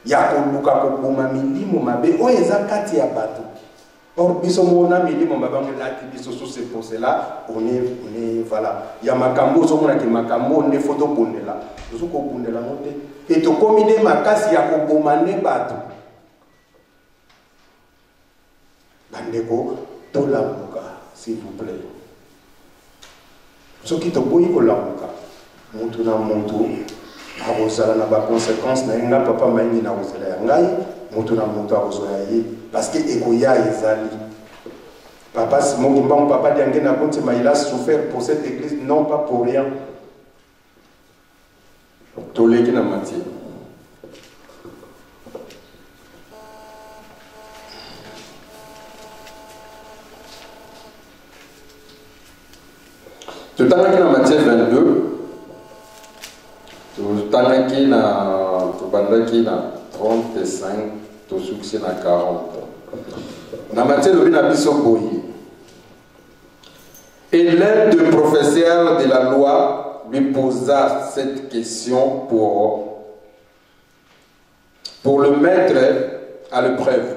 ya koluka koboma milimo mabe o eza kati ya bato. Or biso mona milimo mabango lati biso sous ce pour cela on est voilà ya makambo so mona ki makambo ne photo bondela zo ko bondela mote et to komine makasi ya koboma ne bato bandeko to la muka s'il vous plaît so ki to boyi ko la muka mutu na mutu arosala na ba conséquences na nga papa maingi na rosala ya ngai mutu na mutu arosala ye parce que ekoya ezali papa mon papa diangue na konte mais il a souffert pour cette église non pas pour rien toleki na matière totangaki na Matthieu 22 totangaki na tobandaki na 35 tosuksi na 40 na Matthieu lobi na biso boye et l'un des professeurs de la loi lui posa cette question pour le mettre à l'épreuve.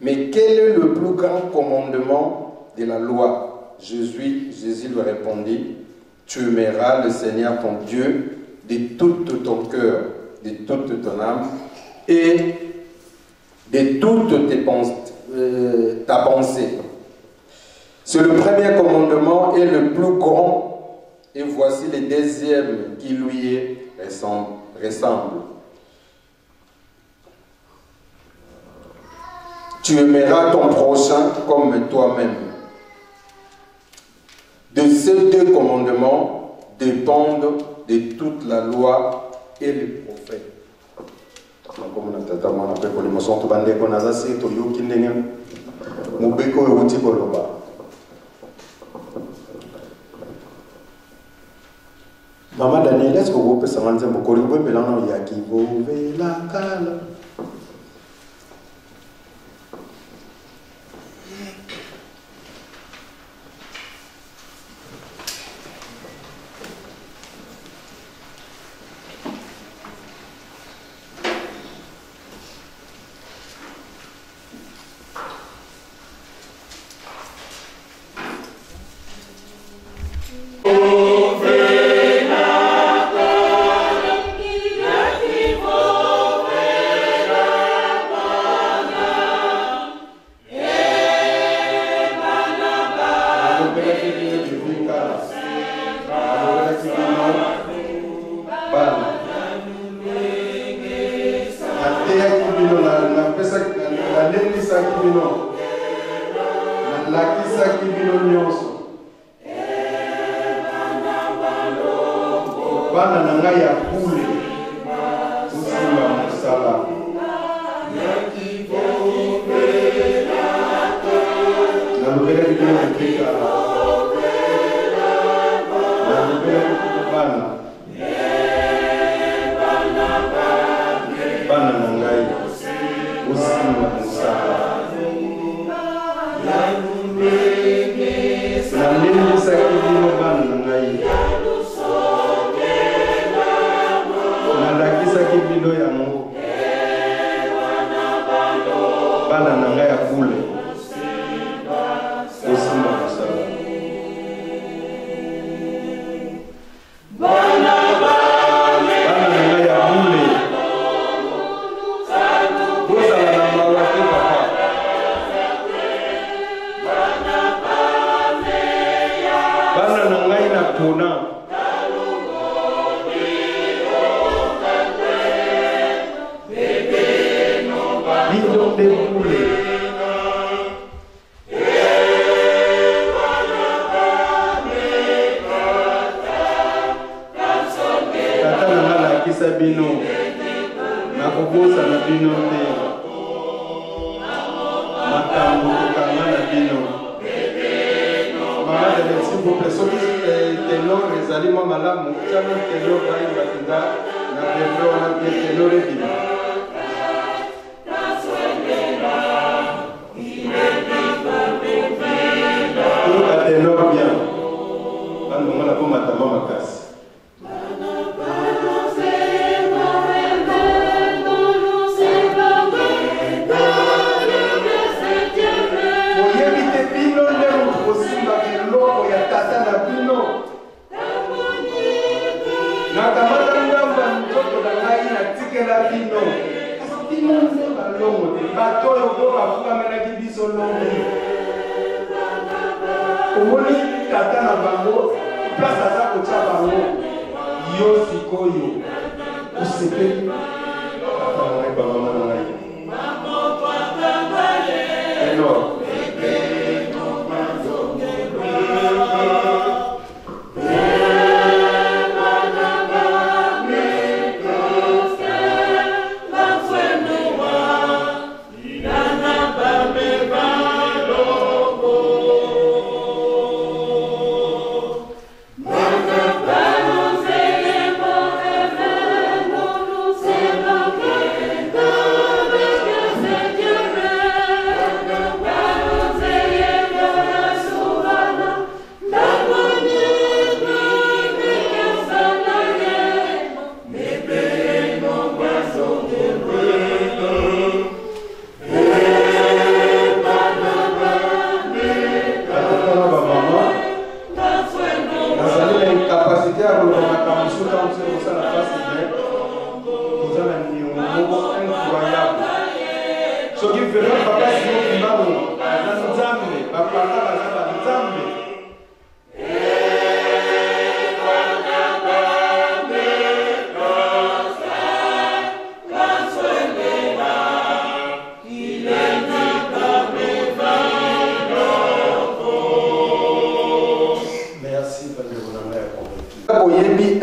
Mais quel est le plus grand commandement de la loi? Jésus lui répondit, tu aimeras le Seigneur ton Dieu de tout ton cœur, de toute ton âme et de toute ta pensée. C'est le premier commandement et le plus grand, et voici le deuxième qui lui ressemble. Tu aimeras ton prochain comme toi-même. De ces deux commandements dépendent de toute la loi et les prophètes. Maman Daniel, est-ce que vous pouvez savoir un peu de mélange il y a qui vous la cale.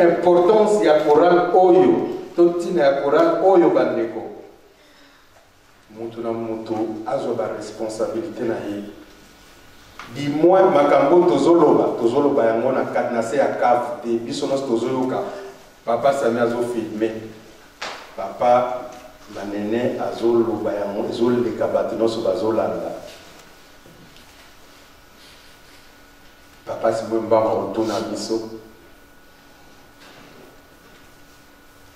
Importance ya Coran oyo totina ya Coran oyo bandeko mutu na mutu azwa ba responsabilité na ye Dis-moi, makambo tozoloba yango na katnase ya cave de biso nos tozoyoka. Papa Sami azo filmé. Papa manene azoloba yango ezoleka bato nyonso bazolanda. Papa Simon Mbanga otuna biso.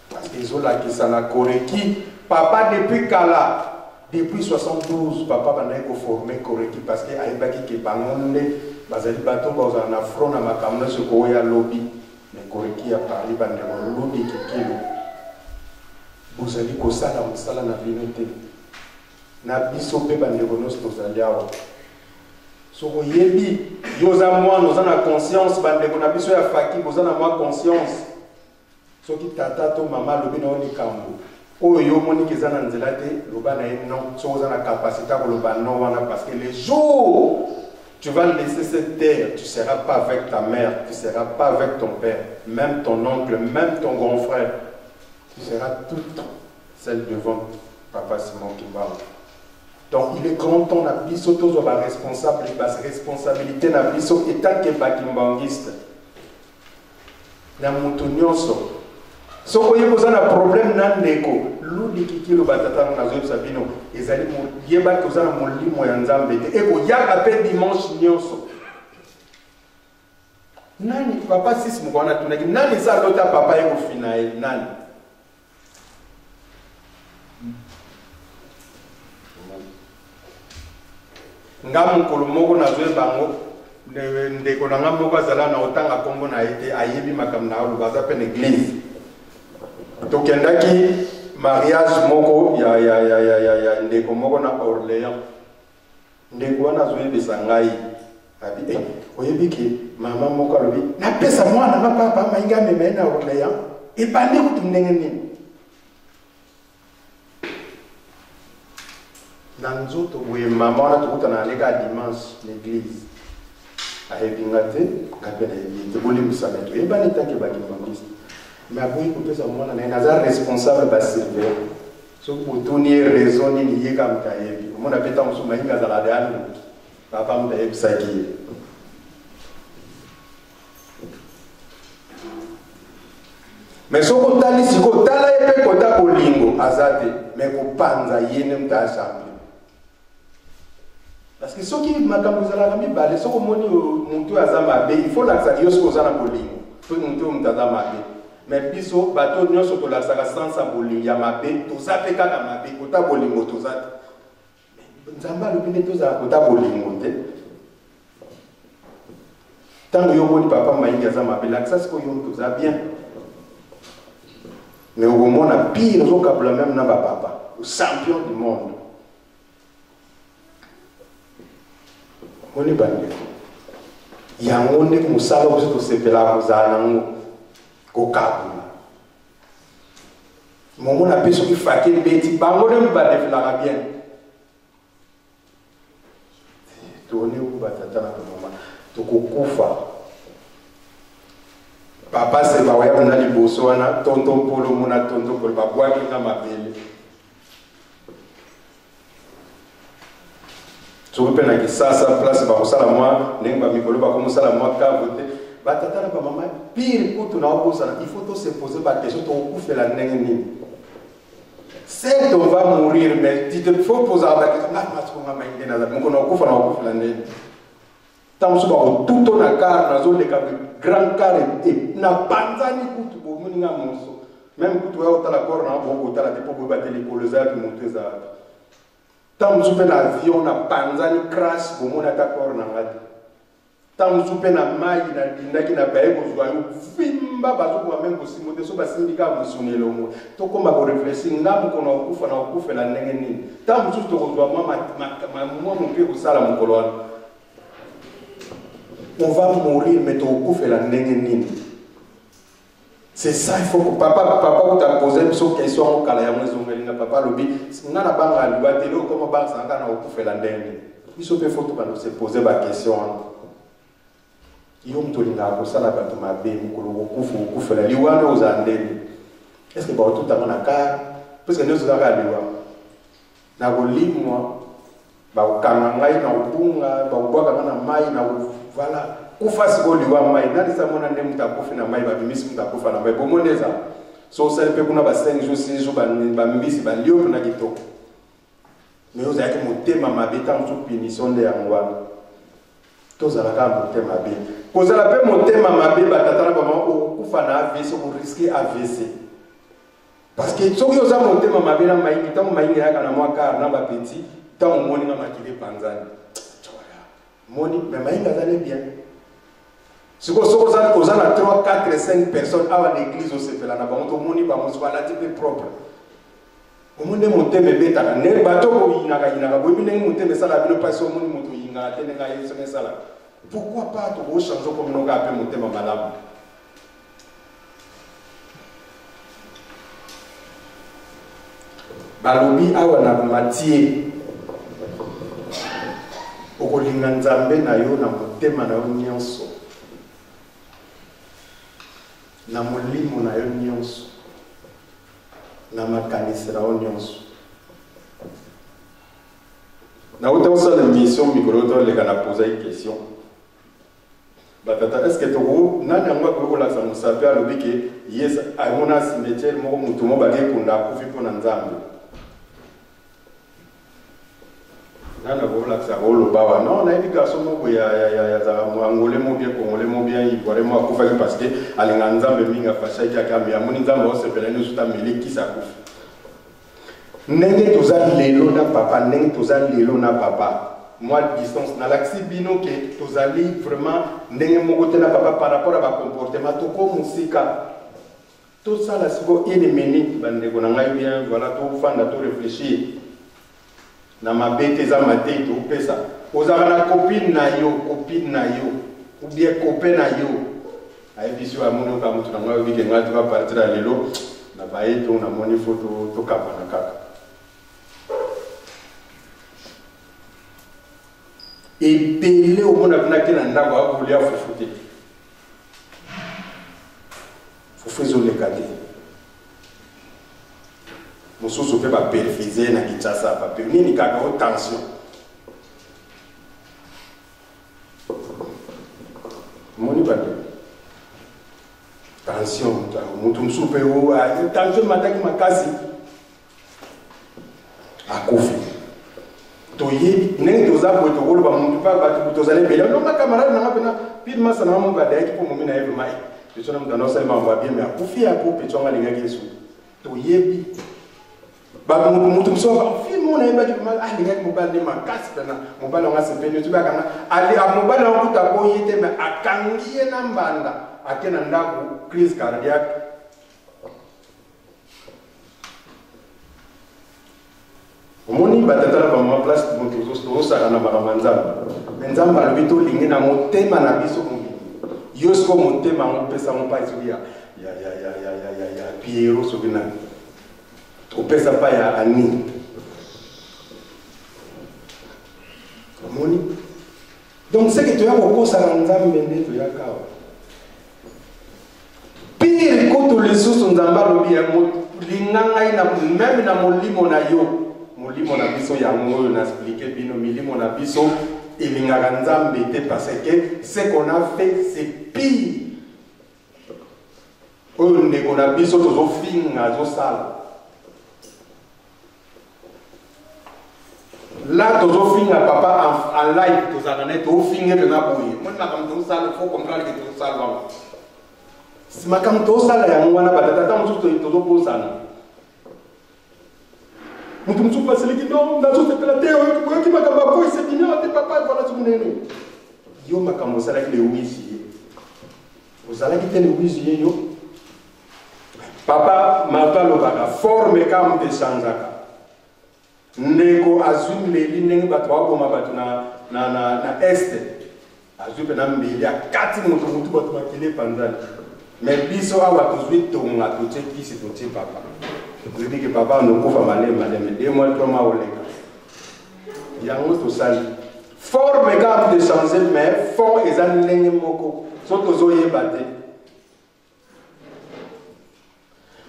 Parce que ezolakisa na Koreki. Papa depuis Kala. Depuis 72, papa a formé Koreki parce que aibaki ke bangonde bazali bato bazana na front na makamna ce ko ya lobby mais Koreki a parlé bande lobby kikilo bozali ko sala musala na binote na biso pe bande ko nos tozali awo so ko yebi yoza moi nous en a conscience bande ko na biso ya faki bozana moi conscience so ki tata to mama lobby na oni kambo. Oh, yo monique zana nzelate, loba na non, so zana capacité pour loba non wana parce que les jours tu vas laisser cette terre, tu seras pas avec ta mère, tu seras pas avec ton père, même ton oncle, même ton grand frère, tu seras tout le temps celle devant papa Simon Kimba. Donc il est grand temps na biso tous ba responsable, bas responsabilité na biso état que ba kimbangiste. Na mutu nyonso. So vous avez un problème dans l'écho. L'outil qui est le batatant dans le sabino, ils allaient y avoir que vous avez mon lit moyen d'embêter. Et vous y a appelé dimanche nyoso. Nani papa six mois na tunaki nani ça l'autre papa est au final nani. Ngamu kolomoko na zoe bango ndeko na ngamoko azala na otanga kombo na été ayebi makam na lo baza pe église. Tokendaki mariage moko ya ndeko moko na Orléans. Ndeko wana zoyebisa ngai abi oyebi ke mama moko alobi napesa mwana na papa mainga meme na Orléans ebandi kutu ndenge nini na nzoto boye mama wana tokuta na aleka dimanche l'église ayebinga te kapena yebite bolimbisa meto ebani tanke bakimbangisa. Mais après, il faut que les responsable de servir. Si vous tournez raison, il y a comme ça. On a fait tant de choses, mais il y a des gens papa m'a dit ça qui. Mais si vous avez si vous avez fait côté bolingo, azate, mais vous panza yene mta champion. Parce que ceux qui m'accusent de la famille, balé, ceux qui m'ont dit monter azama il faut la ça yos cause na bolingo. Faut monter mtazama be. Mais biso bateau nyonso to la saka sans bolingo ya mabe to zapeka na mabe kota bolingo to zate. Nzamba le bine to za kota bolingo te. Tant que yo boni papa mainga za mabe la ça c'est ko yo to za bien. Mais au moins on a pire au cap même na papa, le champion du monde. On est bandé. Il y a un monde qui nous savent que c'est pour la Rosanne. Mon a pu se faire des bêtises, bango de m'battre la bien. Tournez où batata na maman. Toko kufa. Papa c'est ba waya na liboso wana tonton polo mona tonton polo ba bwa kinga mabele. Tu peux na ki sasa place ba kosala moi nenga mikolo ba komosala moi ka voter. Batata na maman pire pour tout na obosa il faut to se poser ba question to kufela ndenge nini. Certes on va mourir mais tu te faut poser la question na matko nga mainge na mko na kufa na kufela ndenge. Tant que tout on a car na zone grand car et na panzani kutu bo muninga monso même kutu wa otala corps na bo otala te po battre les colosales qui montent ça. Tant que na avion na panzani crash bo mona ta corps na ngati. Tant que na mai na dinaki na bae ko zwa yo vimba bazo ko même ko simote so basindika musonelo mo to koma ko réfléchir ngam ko na okufa na okufela ndenge nini. Tant que to ko zwa moi mon père ko sala mon kolon. On va mourir, mais tu vas la nene. C'est ça, il faut que papa t'a posé une question au Kalaya, papa lobby, on a la banque à l'ouate, comment banque ça va faire la nene. Il faut se poser la question. Il y a un peu de temps, ça la bateau m'a bien, on fait la liouane aux andens. Est-ce que tout le monde a car? Parce que nous sommes à l'ouane. N'a pas moi. bakanga ngai na ubunga bakubwaka na mai na voilà kufasi koliwa mai nani samona nde mutakufi na mai babimisi mutakufa na mai bomoneza so sale pe kuna ba 5 jours 6 jours ba mbisi ba lio na kitoko mais vous avez motema mabe tant sous punition de yango tozala ka motema mabe kozala pe motema mabe batatala bama okufa na AVC ko risquer AVC parce que soki oza motema mabe na mai tant mai ngaka na mwa car na ba petit tant moni na makile panzani moni mais mai ngazale bien siko soko za kozala 3 4 5 personnes à l'église au sepela na bango to moni ba moswa la type propre omonde motema betaka ne bato ko inaka boyebi ndenge motema esala bino mpasi omoni moto yingaka te ndenge ayebi esala pourquoi pas tokochange kominoka mpe motema malamu balobi awa na matie okolinga nzambe na yo na motema na yo nyonso na molimo na yo nyonso na makanisi na yo nyonso na uta osala mission mikolo toleka na posa une question batata est-ce que toko nani yango akokolakisa mosapi alobi ke yes amona cimetière moko motu mo bakekunda akufi mpo na nzambe nani akokolakisa oloba wa non nayebi garso moko yazaka angole mo bien congolais mo bien ivoire mo akufaki parce que alinga nzambe mingi afashaki akami amoni nzambe osepela ni osuta meli kisa akufi ndenge toza lelo na papa ndenge toza lelo na papa moi distance na l'axi bino ke tozali vraiment ndenge moko te na papa par rapport à ba comportement toko musika tout ça là siko une minute bandeko na ngai bien voilà to fanda to réfléchir na mabete za matete to pesa ozaka na copine na yo ou bien copain na yo ay biso amono ka mutu na ngai bike ngai to va partir à lelo na baye to na moni photo to kapana kaka et pelé au monde a que na ndako akolia fufute fufuzo le kati mosusu pe ba perfiser na kitasa ba pe nini kaka o tension moni ba tension mutu msupe o tension mataki makasi akufi toyebi ndenge toza boye tokoloba muntu mpa bato tozali ebele no macamarade nanga mpena pile masa nanga mongo adayaki mpo momi na ye vrema pesona moto anaosalema yango abie me akufi apo petsonga alingaki yesu toyebi mutu mosusu fi mo nayebaki vrema alingaki mobali nde makasi pena mobali yango asepeni otibi akanga mobali yango kuta po ye te me akangi ye na mbanda ake na ndako crise cardiaque omoni batatala bama place moto osaka na makambo nzambe me nzambe alobi tolingi na motema na biso mobili yo siko motema yango opesa ngo mpa esoki ya piero soki nani opesa mpa ya ani omoni donc seke toya kokosaka nzambe nde toyaka awa pire koto lisusu nzambe alobi linga ngai meme na molimo na yo molimo na biso yango oyo na expliqué bino milimo na biso elingaka nzambe te parce que ce qu'on a fait c'est pire oyo ndeko na biso tozofinga azosala là tozofinga papa en live tozalaka naye tofinge pena boye moni makambo tozosala fo comprendre ke tozosala wango si makambo tozosala yango wana batatata mosusu tozobosana mutu musuku baseleki non nazosepela te oyoki makambo akoyi sedimela te papa vala somunene yo makambo osalaki le 8 juillet ozalaki te le 8 juillet yo papa mato alobaka forme ka moto echangeaka ndeko azwi mbeli ndenge bato bakoma bato na este azwi mpena mbeli akati moto mutu bato bakele panzani me biso awa tozwi tonga totie kisi totie papa je dis que papa nous couvre malem 2 mois 3 mois oleka yango tosali forme ka de changer mais fond eza ndenge moko so tozoyeba te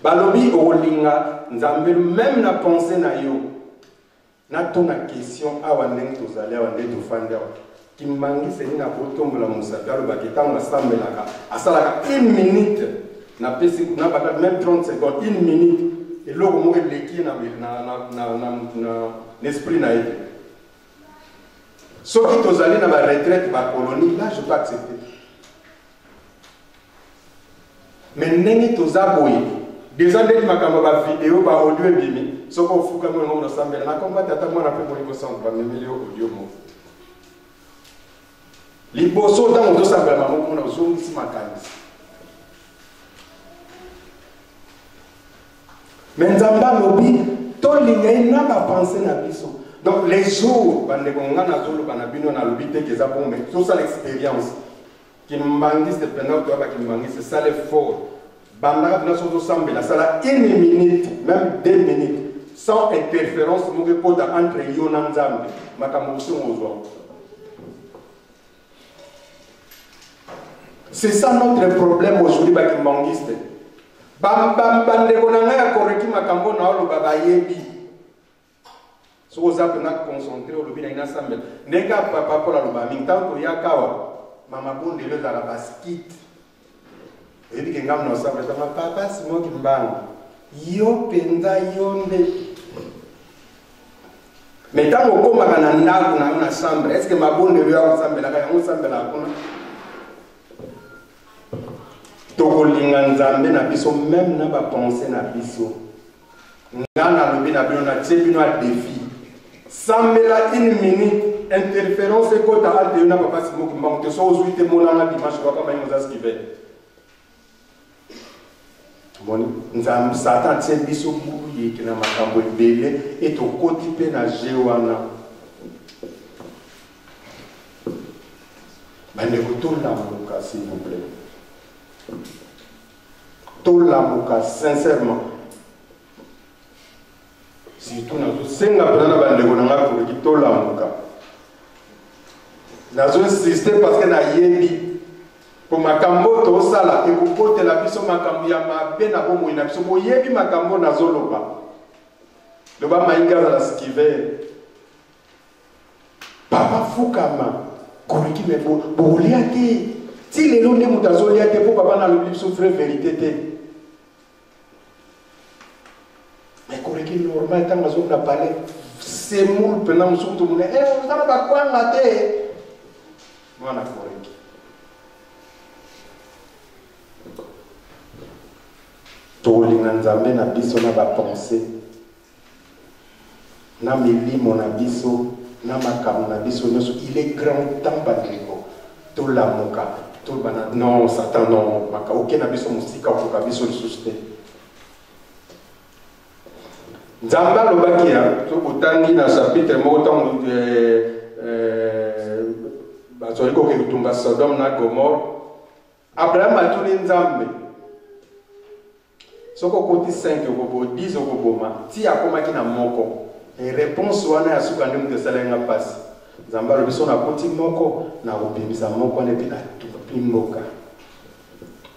balobi olinga nzambe même na pensée na yo na ton question awa ndenge tozali awa nde tofandi awa kimbangisi elingi akotombola mosapi alobaki ntango asambelaka asalaka 1 minute na pesi na baka même 30 secondes 1 minute eloko moko eleki na l'esprit na ye soki tozali na baretraite bakolonie là je peux accepter mais ndenge toza boye déjà ndenge makambo bavideo baaudio ebimi soki ofukami yango nosambela nakombati ata mwana mpe bolingo centre bamemeli audio moko liboso ntango tosambela mamoko mona ozongisi makanisi mais nzambe alobi tolinga ye na bapense na biso donc les jours bandeko nga nazoloba na bino nalobi te keza bombe tosala expérience kimbangisi pendant toyaba kimbangisi sala effort bandaka mpena so tosambela sala 1 minute même 2 minutes sans interférence moko ekota entre yo na nzambe makambo osengo ozwa c'est ça notre problème aujourd'hui bakimbangiste bandeko na ngai ya koreki makambo na oloba bayebi soki oza mpena concentré olobi na ina sambela ndenge papa mpola aloba mingi ntango toyaka awa mama bondelo ezalaka baskit oyebi ke ngambo na osambela tama papa simoki mbango yo mpenza yo nde mais ntango okomaka na ndako na yo na chambre est ce que mabondelo ya osambelaka yango osambelaka kuna tokolinga nzambe na biso même na bapense na biso nga nalobi na bino natie bino a défi sambela 1 minute interférence ekota ate yo na papa simoki mbango te so ozwi te monana dimanche kaka maingo oza skive moni nzambe satan atie biso bulu yeke na makambo ebele e tokoti mpe na je wana bandeko tolamuka s'il vous plaît tolamuka sincèrement surtout nazosenga mpena na bandeko na nga koleki tolamuka nazoinsiste parce que nayebi po makambo tosala ekokotela biso makambo ya mabe na bomoi na biso boyebi makambo nazoloba loba mainga azala skiver papa fukama koleki me bolia te ti lelo nde moto azolia te mpo papa nalobi biso vrai vérité te mais koleki normal ntango azoki na pale semule mpena mosuku tomona oza na bakwanga te mwana koleki tokolinga nzambe na biso na bapense na milimo na biso na makambo na biso nyonso il est grand temps bandeko tolamuka tolobana non satan non maka oke na biso mosika okoka biso lisusu te nzambe alobaki ya so botangi na chapitre moko ntango bazali koke kotumba Sodome na Gomore Abraham atuni nzambe soko koti 5 okobo 10 okoboma ti akomaki na moko réponse wana ya suka nde moto esalenga mpasi nzambe alobi so nakoti moko nakobimisa moko wana epi natupi mboka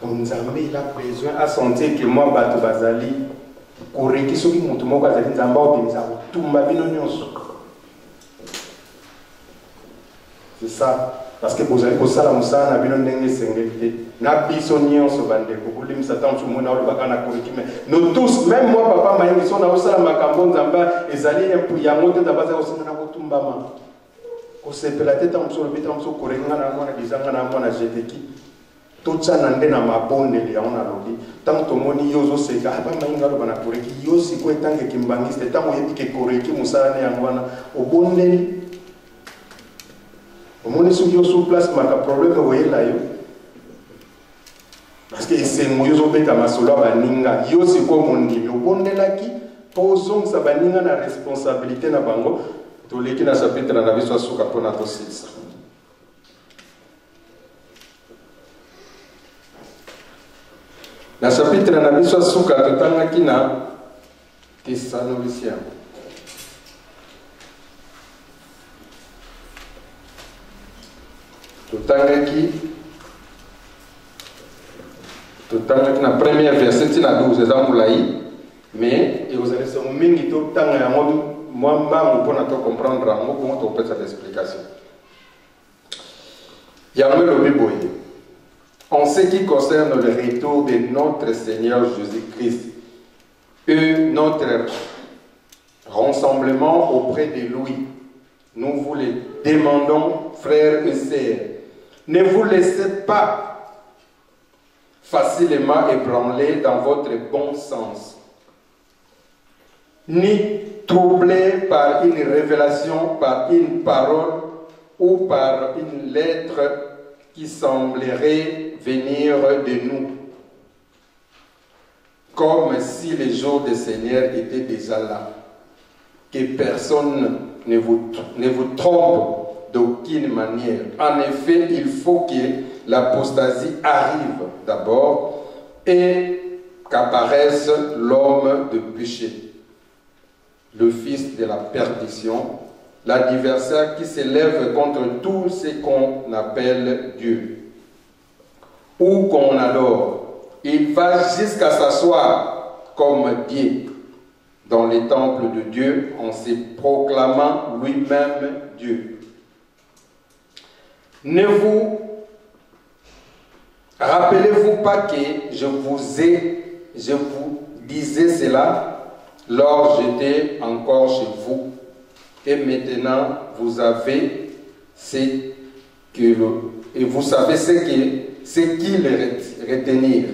nzambe il a besoin asentir ke mwa bato bazali koreki soki moto moko azali nzambe aobimisa kotumba bino nyonso c'est ça parce que bozali kosala mosala na bino ndenge esengeli te na biso nyonso bandeko kolimisa ntango somona olobaka na koreki me no tous même moi papa mayingi so naosala makambo nzambe ezali yango te nzambe azali kosenga na kotumbama kosepela te ntango moso olobi ntango moso koreki nga na mwana bizanga na mwana jeteki totyana nde na mabondeli yango nalobi ntango tomoni yo ozoseka aba mayingi aloba na koreki yo sikoyo ntango ekimbangisi te ntango oyebi ke koreki mosala ne yango wana obondeli omoni soki yo sur place maka problème oyela yo parce que esengo yo ozobeta masolo ya baninga yo sikoyo mondimi obondelaki mpo ozongisa baninga na responsabilité na bango toleki na chapitre na biso ya suka mpona tosilisa na chapitre na biso ya suka totangaki na Thessaloniciens totangaki na première verset ntina 12 eza molai mais ekozalisa mingi totanga yango moi, je peux comprendre, moi, je peux faire l'explication. En ce qui concerne le retour de notre Seigneur Jésus-Christ et notre rassemblement auprès de lui, nous vous le demandons, frères et sœurs, ne vous laissez pas facilement ébranler dans votre bon sens, ni troublé par une révélation, par une parole ou par une lettre qui semblerait venir de nous, comme si les jours du Seigneur étaient déjà là. Que personne ne vous trompe d'aucune manière. En effet, il faut que l'apostasie arrive d'abord et qu'apparaisse l'homme de péché, le fils de la perdition, l'adversaire qui s'élève contre tout ce qu'on appelle Dieu ou qu'on adore. Il va jusqu'à s'asseoir comme Dieu dans les temples de Dieu en se proclamant lui-même Dieu. Ne vous rappelez-vous pas que je vous disais cela lorsque j'étais encore chez vous, et maintenant vous savez et vous savez ce qu'il retenir.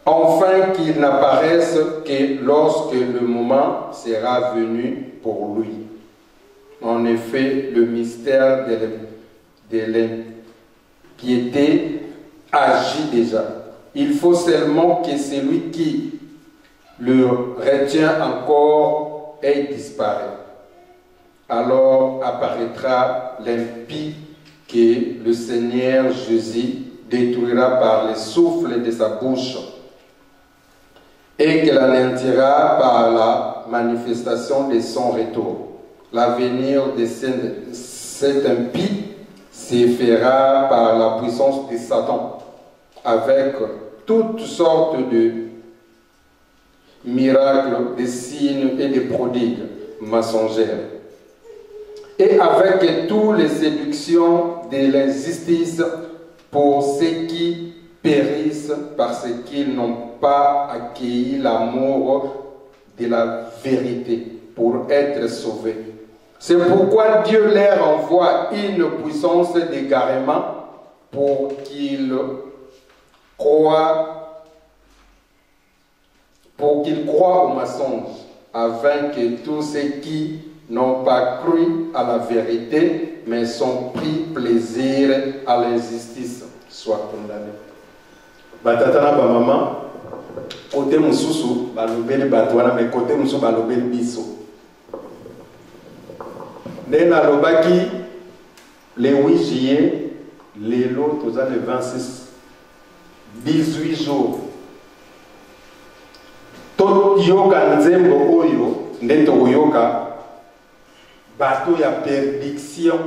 Enfin qu'il n'apparaisse que lorsque le moment sera venu pour lui. En effet, le mystère de l'impiété agit déjà. Il faut seulement que celui qui le retient encore ait disparu. Alors apparaîtra l'impie que le Seigneur Jésus détruira par le souffle de sa bouche et qu'il anéantira par la manifestation de son retour. L'avenir de cet impie se fera par la puissance de Satan, avec toutes sortes de miracles, de signes et de prodigues mensongers, et avec toutes les séductions de l'injustice pour ceux qui périssent parce qu'ils n'ont pas accueilli l'amour de la vérité pour être sauvés. C'est pourquoi Dieu leur envoie une puissance d'égarement pour qu'ils croient au mensonge, afin que tous ceux qui n'ont pas cru à la vérité, mais sont pris plaisir à l'injustice, soient condamnés. Batatana ba maman, côté mususu balobeli batwana, mais côté mususu balobeli biso. Nena lobaki le 8 juillet, lelo toza le 26, 18 jours. Tot yoka nzembo oyo ndeto oyoka bato ya perdiction.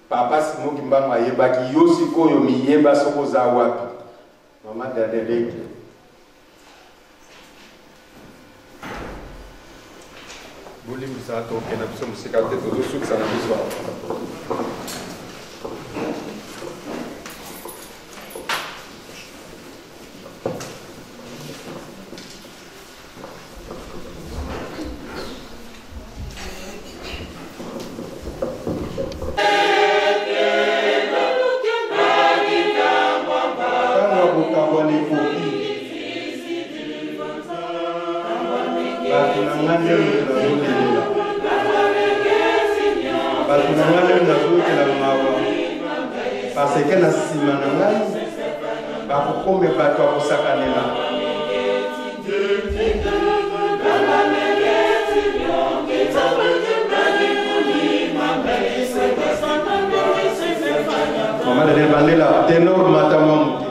Papa Simoki Mbanga yebaki yosi koyo miyeba soko za wapi. Mama Dadeleke. Buli msato kena biso musika te tozo sukisa na biso. Parce que la simananga bakokombe bato akosakanela mama de bandela tenor matama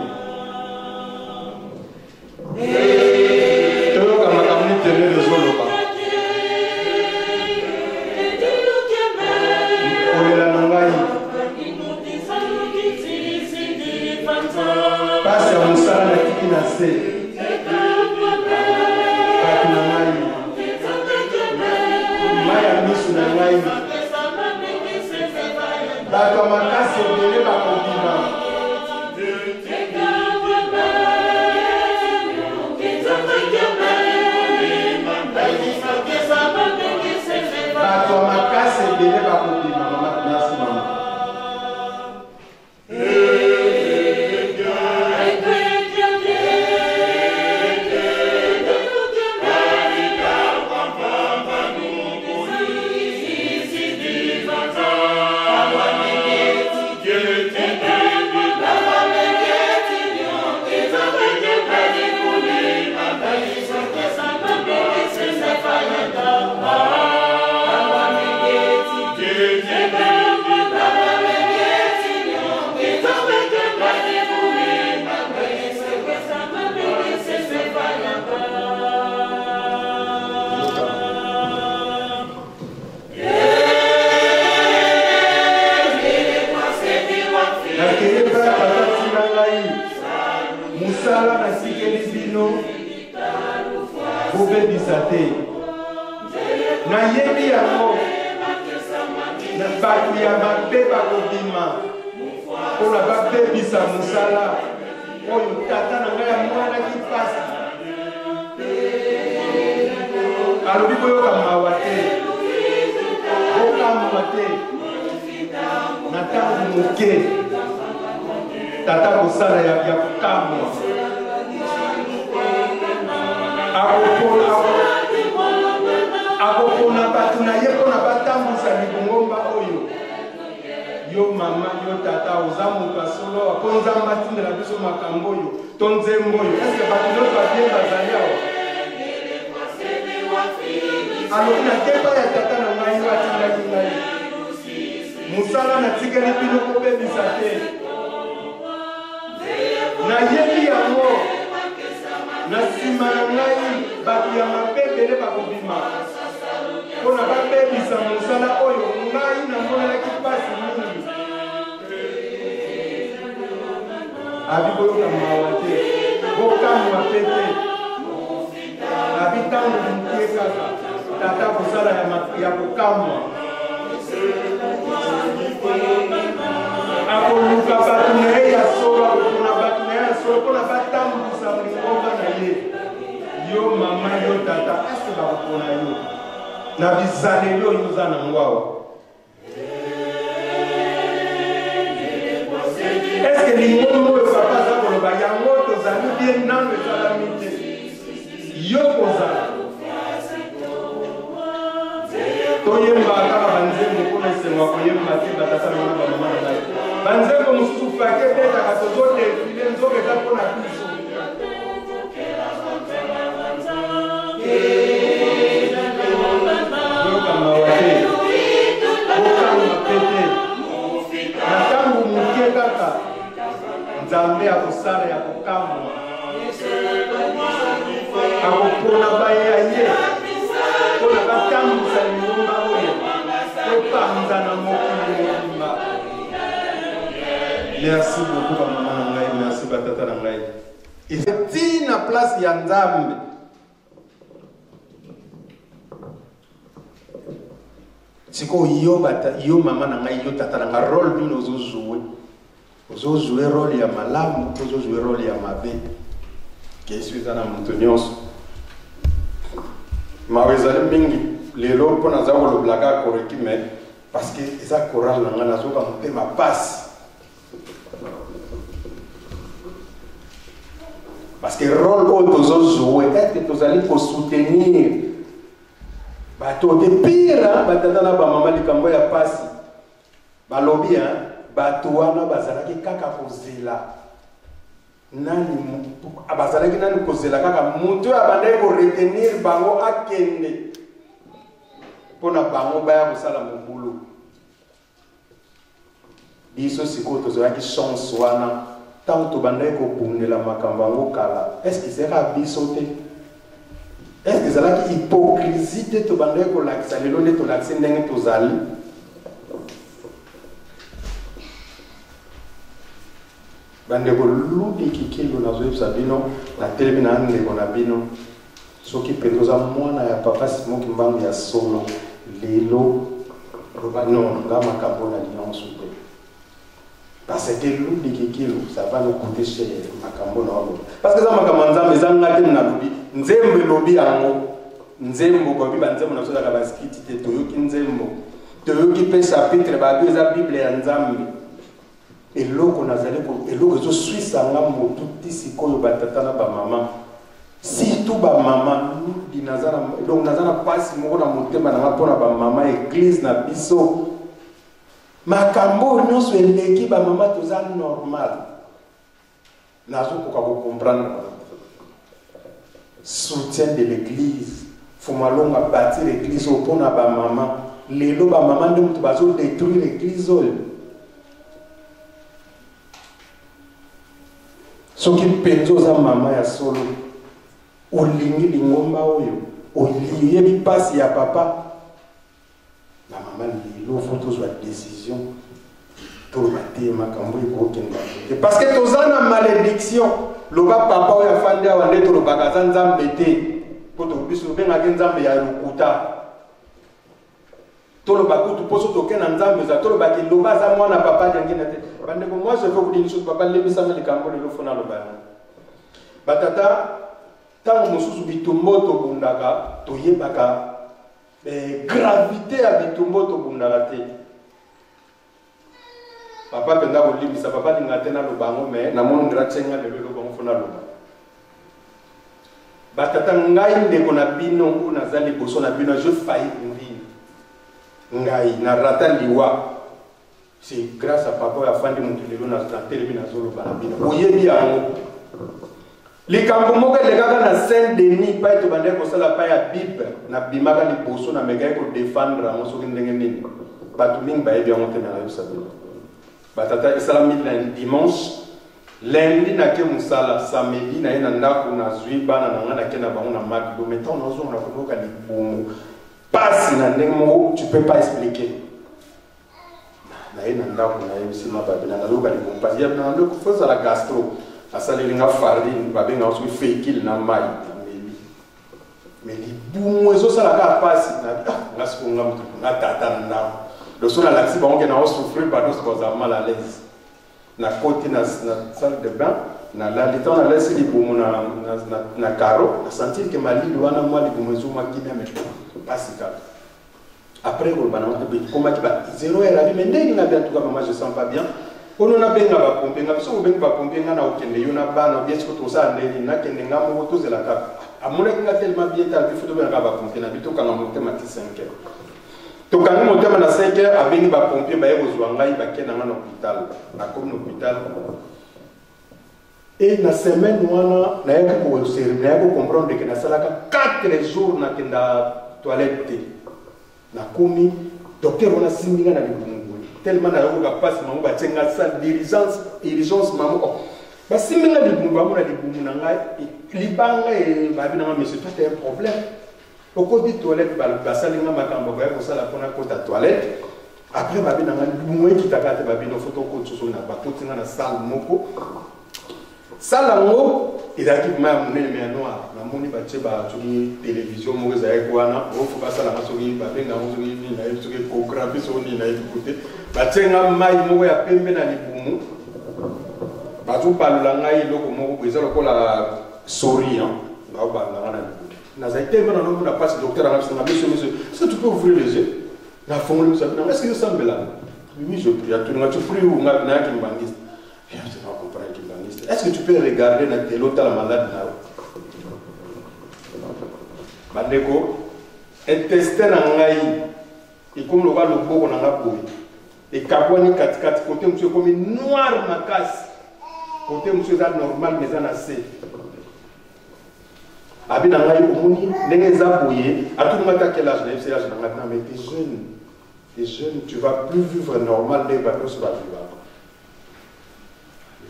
nasikeli bino bobebisa te nayebi yango na bato ya mabe bakobima mpona babebisa mosala oyo tata na ngai amwanaki pasi alobi boyoka mawa te bokamwa te na ntango moke tata kosala ya kokamwa akopona bato na ye mpona batambusa libongomba oyo yo mama yo tata oza moto asolo apo nzambe atindela biso makambo oyo to nzembo oyo eske bato nyonso babie bazali awa alobi nakepa ya tata na ngai yo atindaki ngai mosala natikeli bino kobebisa te nayebi yango na nsima na ngai bato ya mabe ebele bakobima mpona babebisa mosala oyo ngai namonelaki mpasi mingi abi boyoka mawa te bokamwa pe te abi ntango mokie kaka tata kosala ya kokamwa akoluka bato na ye ya solo akopona bato na ye ya solo mpona batambusa lingomba na ye yo mama yo tata eske bakopona yo na bizaleli oyo oza na ngwawa eske lingomba oyo papa aza koloba yango tozali bie nano ezalami te yo kozala toyemba kaka banzembo mpona esengo koyemba te batata na wana bamama na ngai banzembo mosusu pake betaka tozodefile nzoka eza mpona biso boyoka mawa te bokamwa pe te na ntango moke kaka nzambe akosala ya kokamwa akopona baya ye mpona batambusa lingomba oyo topanza na mokili mobimba. Merci beaucoup bamama na ngai, merci batata na ngai. Eti na place ya Nzambe siko yo mama na ngai yo tata na ngai rôle bino ozojouer rôle ya malamu ozojouer rôle ya mabe kesu eza na moto nyonso mawe ezali mingi lelo mpo naza kolobelaka koreki me parce que eza chorale na ngai nazoka motema pasi parce que rôle oyo tozojouer est-ce que tozali kosoutenir bato de pire batata na bamama likambo ya pasi balobi bato wana bazalaki kaka kozela nani bazalaki nani kozela kaka moto abandaki koretenir bango akende mpona bango baya kosala mobulu biso sikoyo tozalaki chance wana ntango tobandaki kobundela makambo yango kala est-ce que ezalaka biso te est-ce que ezalaki hypocrisie te tobandaki kolakisa lelo nde tolakisi ndenge tozali bandeko lubiki kilo nazoyebisa bino natelemi na ndeko na bino soki mpe toza mwana ya papa Simon Kimbangu ya solo lelo loba non nga makambo na nyonso te parce que lubiki kilo ça va nous coûter cher makambo na wango parce que za makambo nzambe za ngate na lobi nzembo lobi yango nzembo ko biba nzembo na soza ka baskiti te toyoki nzembo toyoki pe chapitre ba eza bible ya nzambe eloko nazali ko eloko zo swisa nga motu tisikoyo batata na bamama surtout bamama dinazana donc nazana pasi moko na motema na mpona bamama église na biso makambo nyonso eleki bamama toza normal nazokoka kocomprendre soutien de l'église fomalonga bâtir l'église mpona bamama lelo bamama nde moto bazodétruire l'église oyo soki mpenza oza mama ya solo olingi lingomba oyo oyebi mpasi ya papa na mama lelo fo tozwa décision toloba te makambo ekokenda te parce que toza na malédiction loba papa oya fandi awa nde tolobaka za nzambe te po tobiso tobengaki nzambe ya lokuta toloba kutu poso toke na nzambe za tolobaki loba aza mwana papa diangina te bandeko moi je veux vous dire une chose papa lebisanga likambo lelo fona lobana batata tango mosusu bitumbo tobundaka toyebaka gravité ya bitumbo tobundaka te papa penda kolibisa papa linga te na lobango mais namoni ndira tsenga lelo lobango fona loba batata ngai ndeko na bino ngo nazali boso na bino je failli mourir ngai na rata liwa c'est grâce à papa ya fandi mutu lelo na télé na zolo bana bino oyebi yango likambo moko elekaka na Saint Denis pa eto bande kosala pa ya Bible na bimaka liboso na meka ko défendre yango soki ndenge nini bato mingi bayebi yango te na yosa bino batata esalami dimanche lundi nake musala samedi na ye na ndako na zwi bana na nga nake na bango na makido mais tant nazonga na koyoka libumu pasi na ndenge moko tu peux pas expliquer na ye na ndako na ye nsima babina nazoyoka libumu pasi yabi na ndeko fozala gastro asalelinga farine babenga oso fekile na mai na meli mais libumu ezosalaka pasi nga sikonga mutu nga tata na ndako loso na laksi bango ke na osouffrir bados koza mal à l'aise na koti na salle de bain na lalitan na laisse libumu na caro na sentir que malili wana mwa libumu ezuma kimia mais pasi kaka après on va comment tu vas 0 heure abi mais ndenge na bien tout cas moi je sens pas bien on a benga ba pomper nga biso benga ba pomper nga na okende yo na bana bien sûr to sa ndeni na kende nga mo to zela ka amona nga tellement bien ta bi foto benga ba pomper na bito kana mo tema ti 5 heures to kana mo tema na 5 heures abengi ba pomper ba yebo zwa ngai ba kenda nga na hôpital na comme hôpital et na semaine wana na yako ko servir na yako comprendre que na salaka 4 jours na kenda toilette na komi docteur wana siminga na libumu tellement na yoka passe mamu ba tsenga salle d'urgence mamu ba siminga libumu ba mona libumu na ngai libanga e ba bina nga monsieur toi t'as un problème au côté toilette ba salinga makambo ba ko sala pona ko ta toilette après ba bina nga libumu ki takate ba bino photo ko tsoso na ba kotinga na salle moko salle ngo idaki ma munene me noir na moni ba tsheba tsoki télévision mo za ekwana o fuka sala masoki ba benga mo soki ni na tsoki programme so ni na écouter ba tsenga mai mo ya pembe na libumu ba zo palula ngai loko mo ko ezalo ko la sourire ba ba na libumu na za tellement na no na passe docteur na bisanga monsieur est-ce que tu peux ouvrir les yeux na fongole ça est-ce que ça semble là oui je prie à tout le monde tu pries ou na ki mbangiste je ne comprends pas. Est-ce que tu peux regarder la télé la malade là? Bandeko, intestin na ngai, et comme le va le beau on a boui, et kabouani kat côté monsieur comme noir ma casse, côté monsieur ça normal mais ça assez. Abi na ngai omoni ndenge za bouyé, à tout le monde quel âge là, c'est âge na maintenant mais t'es jeune, tu vas plus vivre normal des bateaux sur la vie.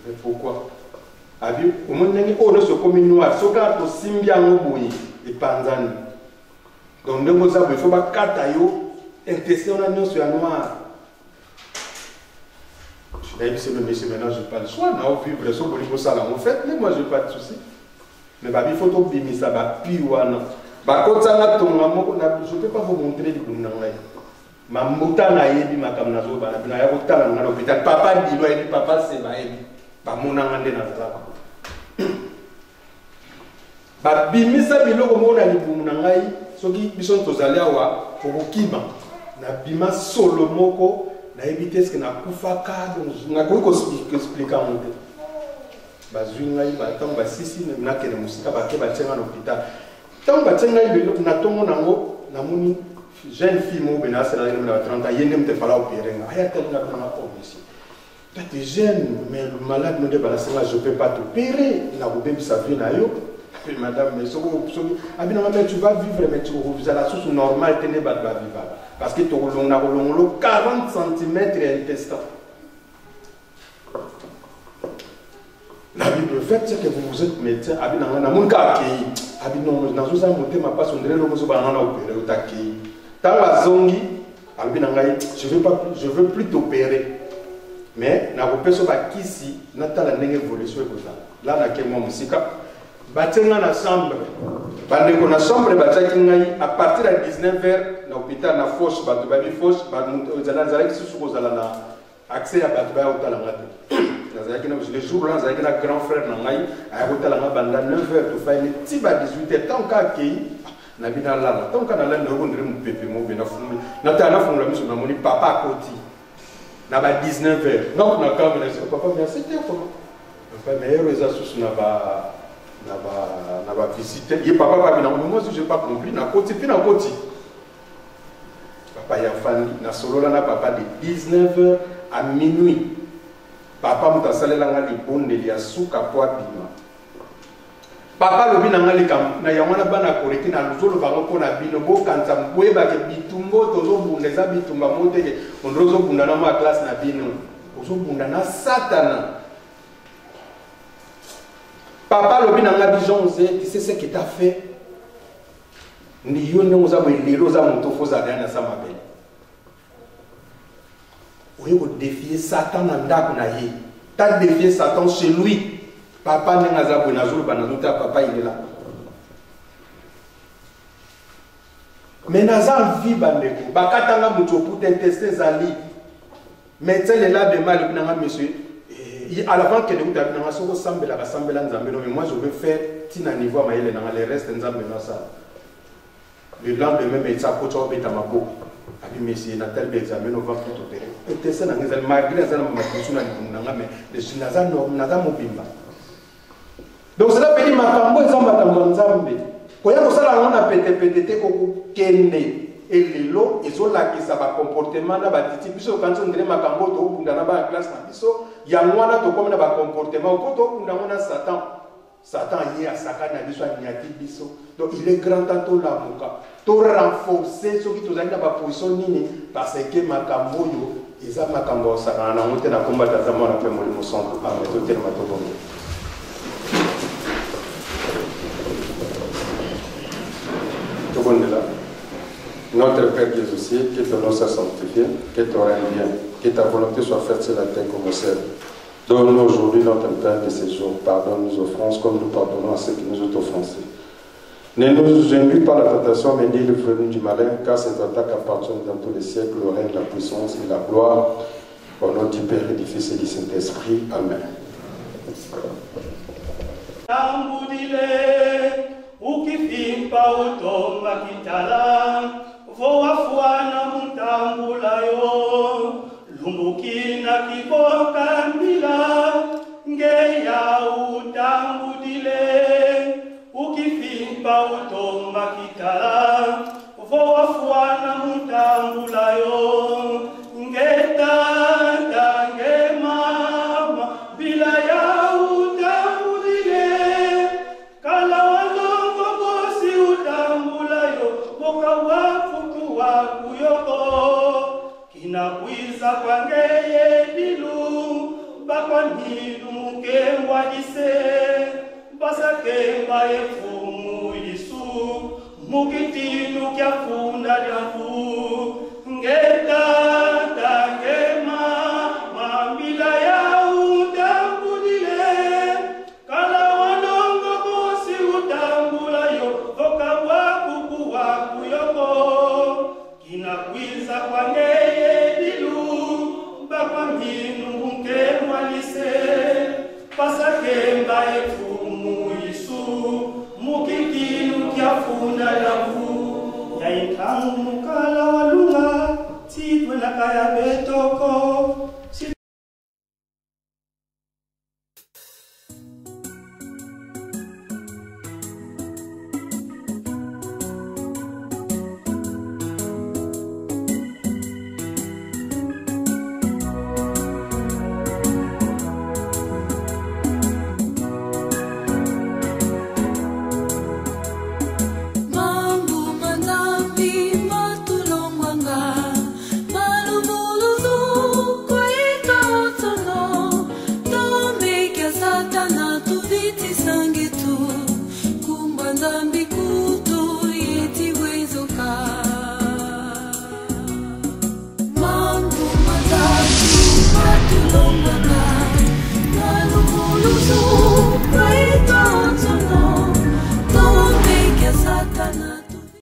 Mais pourquoi? Abi au monde n'est pas de ce commune noir, ce cas to simbia ngoboyi et panzani. Donc ne vous avez faut pas katayo intestin on a mis sur noir. Je n'ai dit mais maintenant je parle soit na au vivre so boli ça là en fait mais moi je pas de souci. Mais babi photo bimi ça ba pi wana. Ba kotanga tonga moko na je peux pas vous montrer du kunna ngai. Mamuta na yebi makamna zo bana bina ya kotala na hôpital papa dilo et papa c'est ba yebi. Ba mona ngande na zaka. Ba bimisa biloko mona libumu na ngai soki biso tozali awa okokima na bima solo moko na éviter ce que na kufaka donc na ko expliquer monte ba zwinga ba tant ba sisi na kene musika ba ke ba tsenga na hôpital tant ba tsenga biloko na tongo nango na moni jeune fille mo bena sala na 30 ans yende mte fala opérer nga aya tellement na ko ici. Tu es jeune, mais le malade me dit je ne peux pas t'opérer. Il a oublié sa vie. Madame, mais tu vas vivre, mais tu vas la source normale, tu n'es pas vivre. Parce que tu as 40 cm d'intestin. La Bible fait c'est que vous êtes médecin. Je veux plus t'opérer. Mais na ko peso ba kisi na tala ndenge évolution ko za là na ke mo musika batenga na chambre bande ko na chambre bataki ngai à partir de 19h na hôpital na fosse bato ba bi fosse ba zala zala ki susu ko zala na accès à bato ba hôpital ngate na zala ki na le jour là zala ki na grand frère na ngai a hôpital nga banda 9h to fa ni tiba 18h tant ka ki na bina la tant ka na la ndo ndire mu pepe mo bina fumi na ta na fumula miso na moni papa koti na ba 19h non na kamera c'est papa mais c'était comment papa mais heureusement sous na ba visiter et papa va venir moi si j'ai pas compris na koti puis na koti papa ya fandi na solo là na papa de 19h à minuit papa mutasalela nga libonde ya suka po abima papa lobi na ngali kam na yamwana bana koreki na luzolo bango pona bino bo kanza mbweba ke bitumbo tozo bunda za bitumba moteke ondozo bunda na ma classe na bino ozo bunda na satana papa lobi na nga bijon ze tu sais ce que t'as fait ni yo ne oza lelo za moto foza dana sa mabele oye ko défier Satan na ndako na ye ta défier Satan chez lui. Papa n'est pas bon azul banazuta papa il est là. Mais nazal vie bandeko bakatanga muto pour tester zali. Médecin est là de mal nanga monsieur à l'avant que de vous avez nanga soko sambela ka sambela nzambe mais moi je veux faire tina niveau maïle nanga les restes nzambe na ça. Le lendemain médecin ko cho beta mako. Abi monsieur na tel examen on va tout opérer. Et tester nanga zali malgré ça na matisuna ni nanga mais les chinois na mobimba. Donc cela veut dire makambo ezamba tambo nzambe koya kosala ngona pete te ko kende elelo ezolakisa ba comportement na ba titi biso kanso ndire makambo to bunda na ba classe na biso ya ngwana to komena ba comportement ko to bunda ngona Satan y a sakana biso anyati biso. Donc il est grand temps to la muka to renforcer ceux qui tozali na ba position nini parce que makambo yo eza makambo sakana na mote na combattre za mona pe mo le centre a to tellement to bongo. Notre Père Dieu aussi, que ton nom soit sanctifié, que ton règne vienne, que ta volonté soit faite sur la terre comme au ciel. Donne-nous aujourd'hui notre pain de ce jour. Pardonne nos offenses comme nous pardonnons à ceux qui nous ont offensés. Ne nous induis pas la tentation, mais délivre-nous du malin, car c'est toi qui appartient dans tous les siècles, le règne, la puissance et la gloire. Au nom du Père et du Fils et du Saint-Esprit. Amen. Ukifimpa utomba kitala voa fuana mutambula yo lumbukina kiboka mbila ngeya utambudile ukifimpa utomba kitala voa fuana mutambula yo ngeta tange mama bila ya Kinakuiza kwa ngeye dilu bakwa nilu kemwa dise basa kemba efumu isu mukitinu kya funda jafu ngeta tangema mambila ya utambulile kala wanongo bosi utambula yo voka wakuku wakuyoko kinakuiza kwa ngeye dilu bakwa minu kemwa lise pasa kemba efumu isu mukitinu kya funda jafu ya ikamu mukala walunga tidwe na kaya betoko Lulu